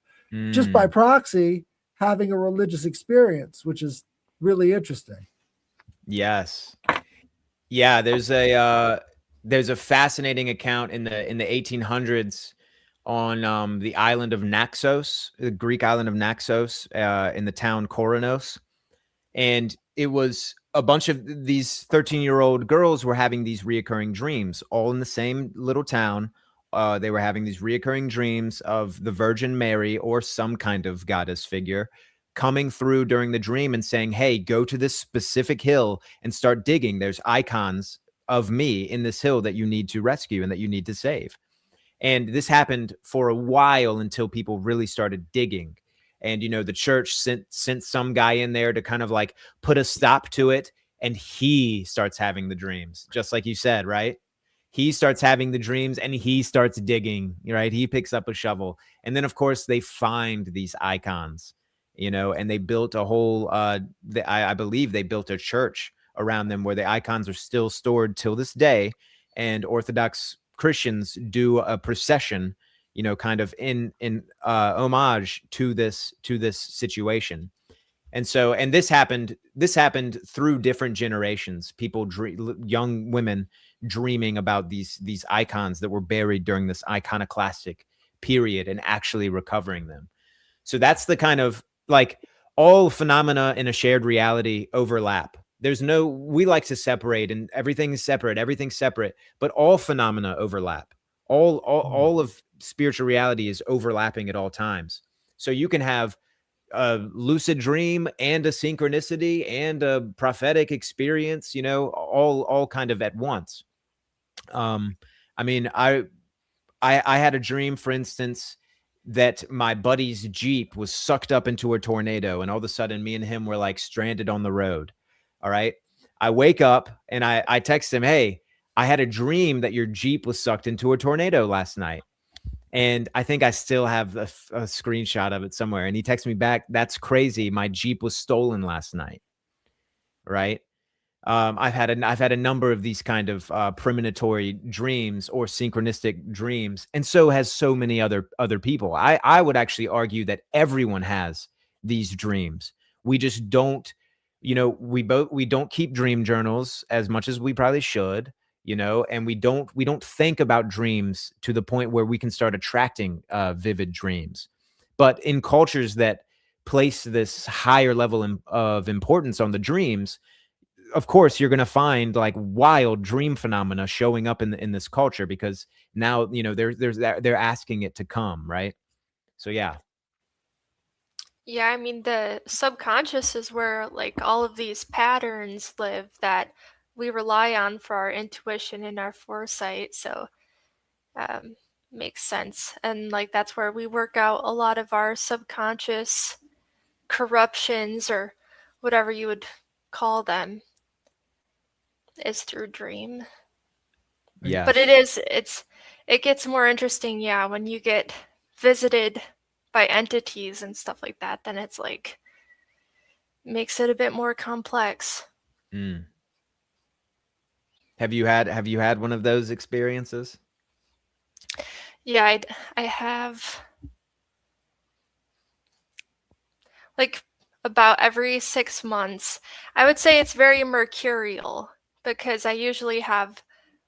just by proxy, having a religious experience, which is really interesting. Yes. Yeah, there's a fascinating account in the 1800s on the island of Naxos, the Greek island of Naxos, in the town Koronos. And it was a bunch of these 13-year-old girls were having these reoccurring dreams, all in the same little town. They were having these reoccurring dreams of the Virgin Mary or some kind of goddess figure coming through during the dream and saying, hey, go to this specific hill and start digging. There's icons of me in this hill that you need to rescue and that you need to save. And this happened for a while until people really started digging. And, the church sent some guy in there to kind of like put a stop to it. And he starts having the dreams, just like you said, right? He starts having the dreams and he starts digging, right? He picks up a shovel. And then, of course, they find these icons, and they built a whole, I believe they built a church around them where the icons are still stored till this day. And Orthodox Christians do a procession, kind of in homage to this situation. And so, and this happened through different generations. People, young women dreaming about these icons that were buried during this iconoclastic period and actually recovering them. So that's the kind of like all phenomena in a shared reality overlap. We like to separate and everything's separate, but all phenomena overlap. All of spiritual reality is overlapping at all times. So you can have a lucid dream and a synchronicity and a prophetic experience, all kind of at once. I mean, I had a dream, for instance, that my buddy's Jeep was sucked up into a tornado, and all of a sudden me and him were like stranded on the road. All right. I wake up and I text him, hey, I had a dream that your Jeep was sucked into a tornado last night. And I think I still have a screenshot of it somewhere. And he texts me back, that's crazy. My Jeep was stolen last night. Right. I've had a number of these kind of premonitory dreams or synchronistic dreams, and so has so many other people. I would actually argue that everyone has these dreams. We just don't, we don't keep dream journals as much as we probably should, and we don't think about dreams to the point where we can start attracting vivid dreams. But in cultures that place this higher level of importance on the dreams, of course, you're going to find like wild dream phenomena showing up in this culture because now, they're asking it to come. Right. So, yeah. Yeah, I mean, the subconscious is where like all of these patterns live that we rely on for our intuition and our foresight. So, makes sense. And like that's where we work out a lot of our subconscious corruptions or whatever you would call them, is through dream. Yeah. But it gets more interesting, yeah, when you get visited by entities and stuff like that, then it's like makes it a bit more complex. Mm. Have you had one of those experiences? Yeah, I have like about every 6 months. I would say it's very mercurial because I usually have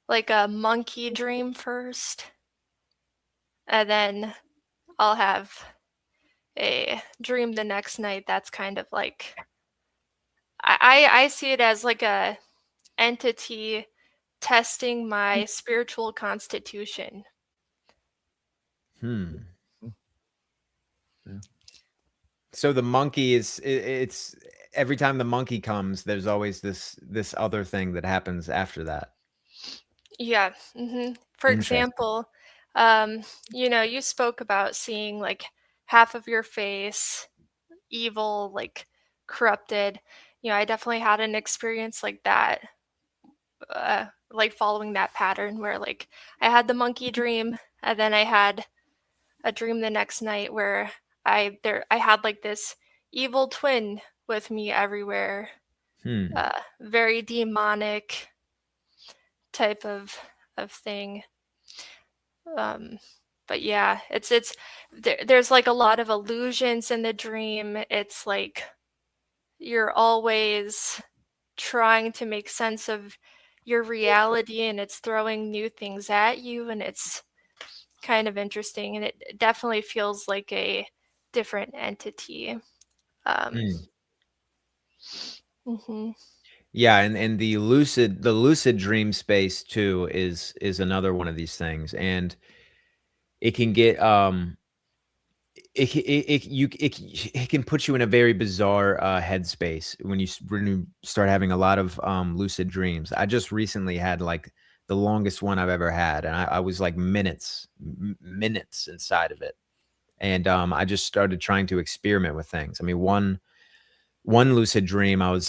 like a monkey dream first, and then I'll have a dream the next night that's kind of like I see it as like a entity testing my spiritual constitution. Yeah. So the monkey it's every time the monkey comes, there's always this other thing that happens after that. Yeah. For Interesting. example, you spoke about seeing like half of your face evil, like corrupted. I definitely had an experience like that, like following that pattern where like I had the monkey dream, and then I had a dream the next night where I had like this evil twin with me everywhere, very demonic. type of thing. But yeah, there's like a lot of illusions in the dream. It's like you're always trying to make sense of your reality, and it's throwing new things at you, and it's kind of interesting, and it definitely feels like a different entity. Mhm. Yeah, and the lucid dream space too is another one of these things, and it can get it can put you in a very bizarre headspace when you start having a lot of lucid dreams. I just recently had like the longest one I've ever had, and I was like minutes inside of it, and I just started trying to experiment with things. I mean, one lucid dream, I was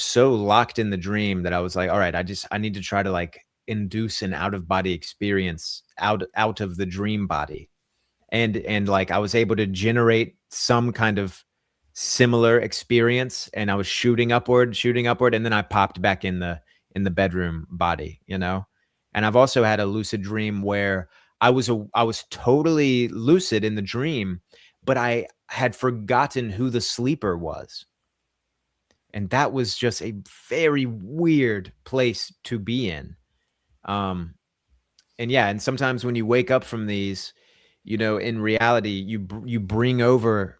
so locked in the dream that I was like, all right, I need to try to like induce an out of body experience out of the dream body. And like I was able to generate some kind of similar experience, and I was shooting upward, and then I popped back in the bedroom body, you know? And I've also had a lucid dream where I was totally lucid in the dream, but I had forgotten who the sleeper was. And that was just a very weird place to be in. And yeah, and sometimes when you wake up from these, you know, in reality, you bring over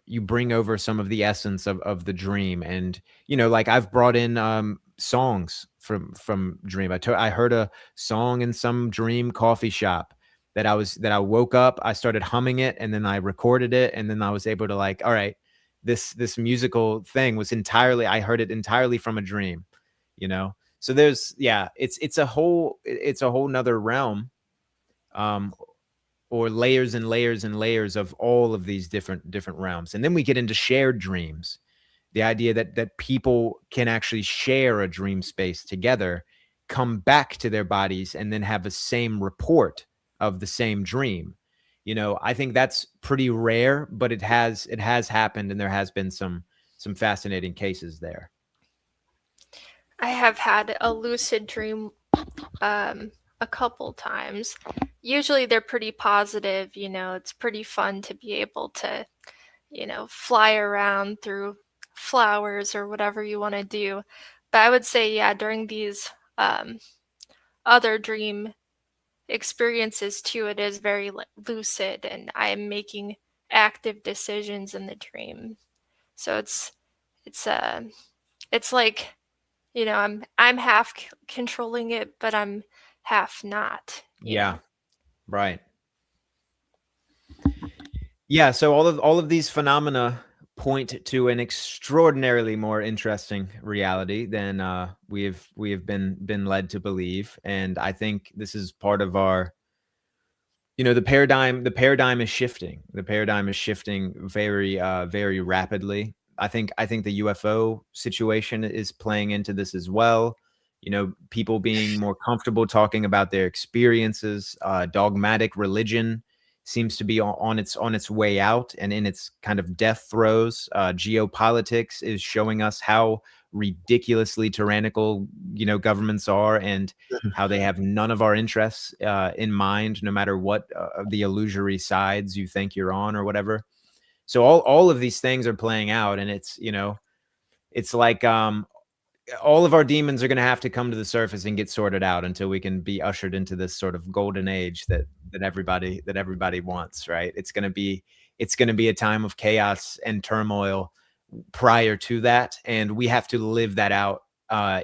some of the essence of the dream. And, you know, like I've brought in songs from dream. I heard a song in some dream coffee shop that I woke up, I started humming it, and then I recorded it, and then I was able to like, all right, this musical thing was I heard it entirely from a dream, you know? So there's, yeah, it's a whole nother realm, or layers and layers and layers of all of these different realms. And then we get into shared dreams, the idea that people can actually share a dream space together, come back to their bodies, and then have the same report of the same dream. You know, I think that's pretty rare, but it has happened, and there has been some fascinating cases there. I have had a lucid dream a couple times. Usually they're pretty positive, you know, it's pretty fun to be able to, you know, fly around through flowers or whatever you want to do. But I would say, yeah, during these other dream experiences too, it is very lucid, and I am making active decisions in the dream. So it's like, you know, I'm half controlling it, but I'm half not. Yeah. Know? Right. Yeah, so all of these phenomena point to an extraordinarily more interesting reality than we have been led to believe. And I think this is part of our, you know, the paradigm is shifting. The paradigm is shifting very very rapidly. I think the UFO situation is playing into this as well. You know, people being more comfortable talking about their experiences. Dogmatic religion seems to be on its way out and in its kind of death throes. Geopolitics is showing us how ridiculously tyrannical, you know, governments are, and how they have none of our interests in mind, no matter what the illusory sides you think you're on or whatever. So all of these things are playing out, and it's, you know, it's like all of our demons are going to have to come to the surface and get sorted out until we can be ushered into this sort of golden age that everybody wants, right? It's going to be a time of chaos and turmoil prior to that, and we have to live that out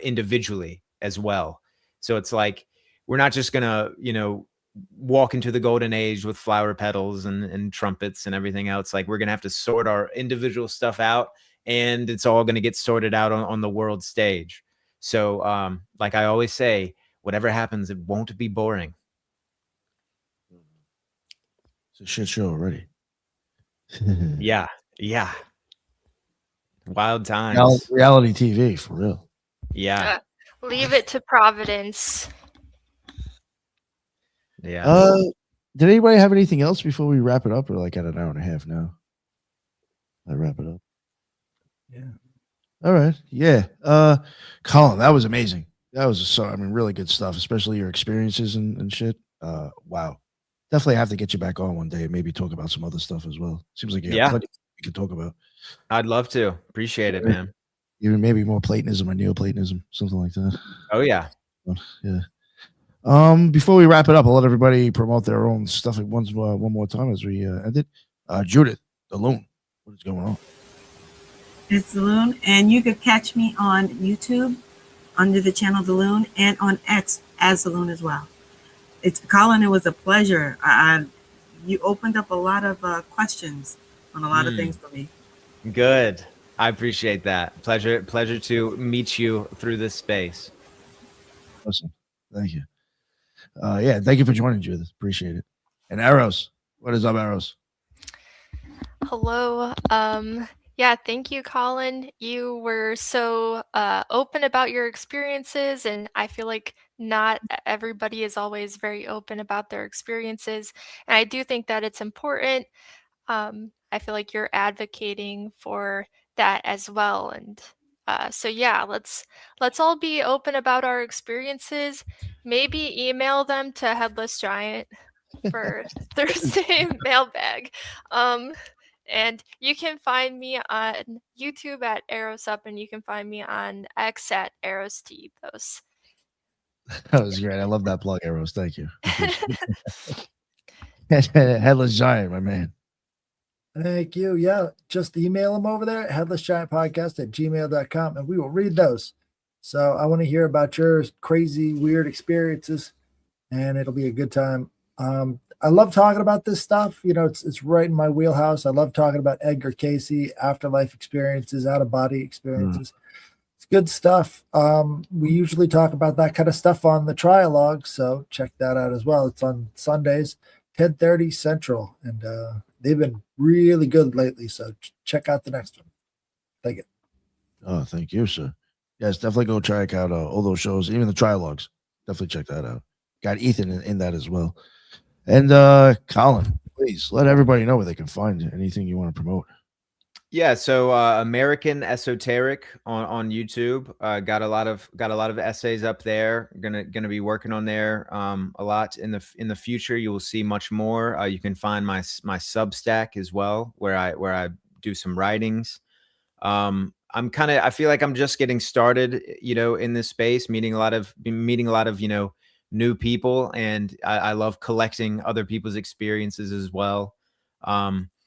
individually as well. So it's like we're not just going to, you know, walk into the golden age with flower petals and trumpets and everything else. Like, we're going to have to sort our individual stuff out, and it's all going to get sorted out on the world stage. So like I always say, whatever happens, it won't be boring. It's a shit show already. Yeah. Wild times. Reality TV, for real. Yeah. Leave it to Providence. Yeah. Did anybody have anything else before we wrap it up? Or like at an hour and a half now? I wrap it up. Yeah. All right. Yeah. Collin, that was amazing. That was so, I mean, really good stuff, especially your experiences and shit. Wow. Definitely have to get you back on one day and maybe talk about some other stuff as well. Seems like you have Yeah, plenty we could talk about. I'd love to. Appreciate it, man. Even maybe more Platonism or Neoplatonism, something like that. Oh yeah. Yeah. Before we wrap it up, I'll let everybody promote their own stuff one more time as we end it. Judith, the loon, what is going on? It's the Loon, and you could catch me on YouTube under the channel The Loon and on X as The Loon as well. It's Collin. It was a pleasure. You opened up a lot of questions on a lot of things for me. Good. I appreciate that. Pleasure to meet you through this space. Awesome. Thank you. Yeah, thank you for joining, Judith. Appreciate it. And Arrows, what is up, Arrows? Hello. Yeah, thank you, Colin. You were so open about your experiences, and I feel like not everybody is always very open about their experiences. And I do think that it's important. I feel like you're advocating for that as well. And so yeah, let's all be open about our experiences. Maybe email them to Headless Giant for Thursday mailbag. And you can find me on YouTube at ArrowsUp, and you can find me on X at ArrowsTethos. That was great. I love that plug, Arrows. Thank you. Headless Giant, my man. Thank you. Yeah, just email them over there at headlessgiantpodcast@gmail.com, and we will read those. So I want to hear about your crazy, weird experiences, and it'll be a good time. I love talking about this stuff. You know, it's right in my wheelhouse. I love talking about Edgar Casey, afterlife experiences, out-of-body experiences. It's good stuff. We usually talk about that kind of stuff on the Trialogue, so check that out as well. It's on Sundays, 10:30 Central, and they've been really good lately, so check out the next one. Thank you. Oh, thank you, sir. Yes, definitely go check out all those shows, even the Trilogues. Definitely check that out. Got Ethan in that as well. And Collin, please let everybody know where they can find anything you want to promote. Yeah, so American Esoteric on YouTube. Got a lot of essays up there. Gonna be working on there a lot in the future. You will see much more. You can find my Substack as well, where I do some writings. I feel like I'm just getting started, in this space, meeting a lot of new people, and I love collecting other people's experiences as well.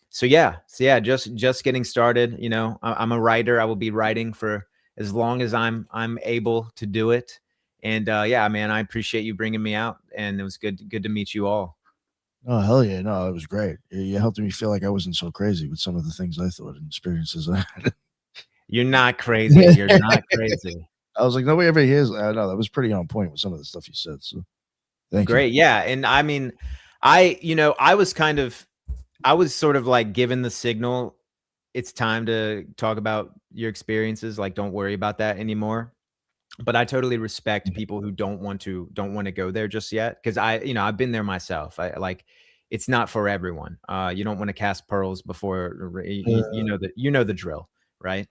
So yeah, just getting started. I'm a writer. I will be writing for as long as I'm able to do it. And yeah, man, I appreciate you bringing me out, and it was good to meet you all. Oh, hell yeah. No, it was great. You helped me feel like I wasn't so crazy with some of the things I thought and experiences I had. You're not crazy. You're not crazy. I was like, nobody ever hears. I know that was pretty on point with some of the stuff you said. So thank you. Great. Yeah. And I mean, I was sort of like given the signal, it's time to talk about your experiences. Like, don't worry about that anymore. But I totally respect people who don't want to go there just yet. Cause I've been there myself. It's not for everyone. You don't want to cast pearls before you know the drill, right?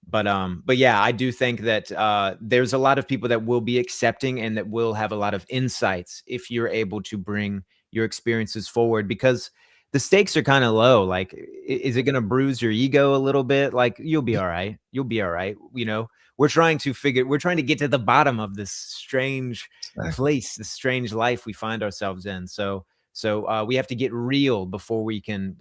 But yeah, I do think that there's a lot of people that will be accepting and that will have a lot of insights if you're able to bring your experiences forward, because the stakes are kind of low. Like, is it going to bruise your ego a little bit? Like, you'll be all right. You'll be all right. We're trying to get to the bottom of this strange place, this strange life we find ourselves in. So we have to get real before we can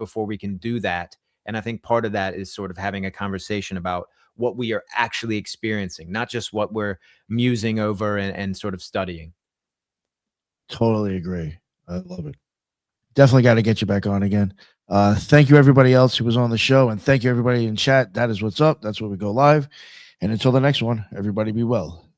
do that. And I think part of that is sort of having a conversation about what we are actually experiencing, not just what we're musing over and sort of studying. Totally agree. I love it. Definitely got to get you back on again. Thank you, everybody else who was on the show. And thank you, everybody in chat. That is what's up. That's where we go live. And until the next one, everybody be well.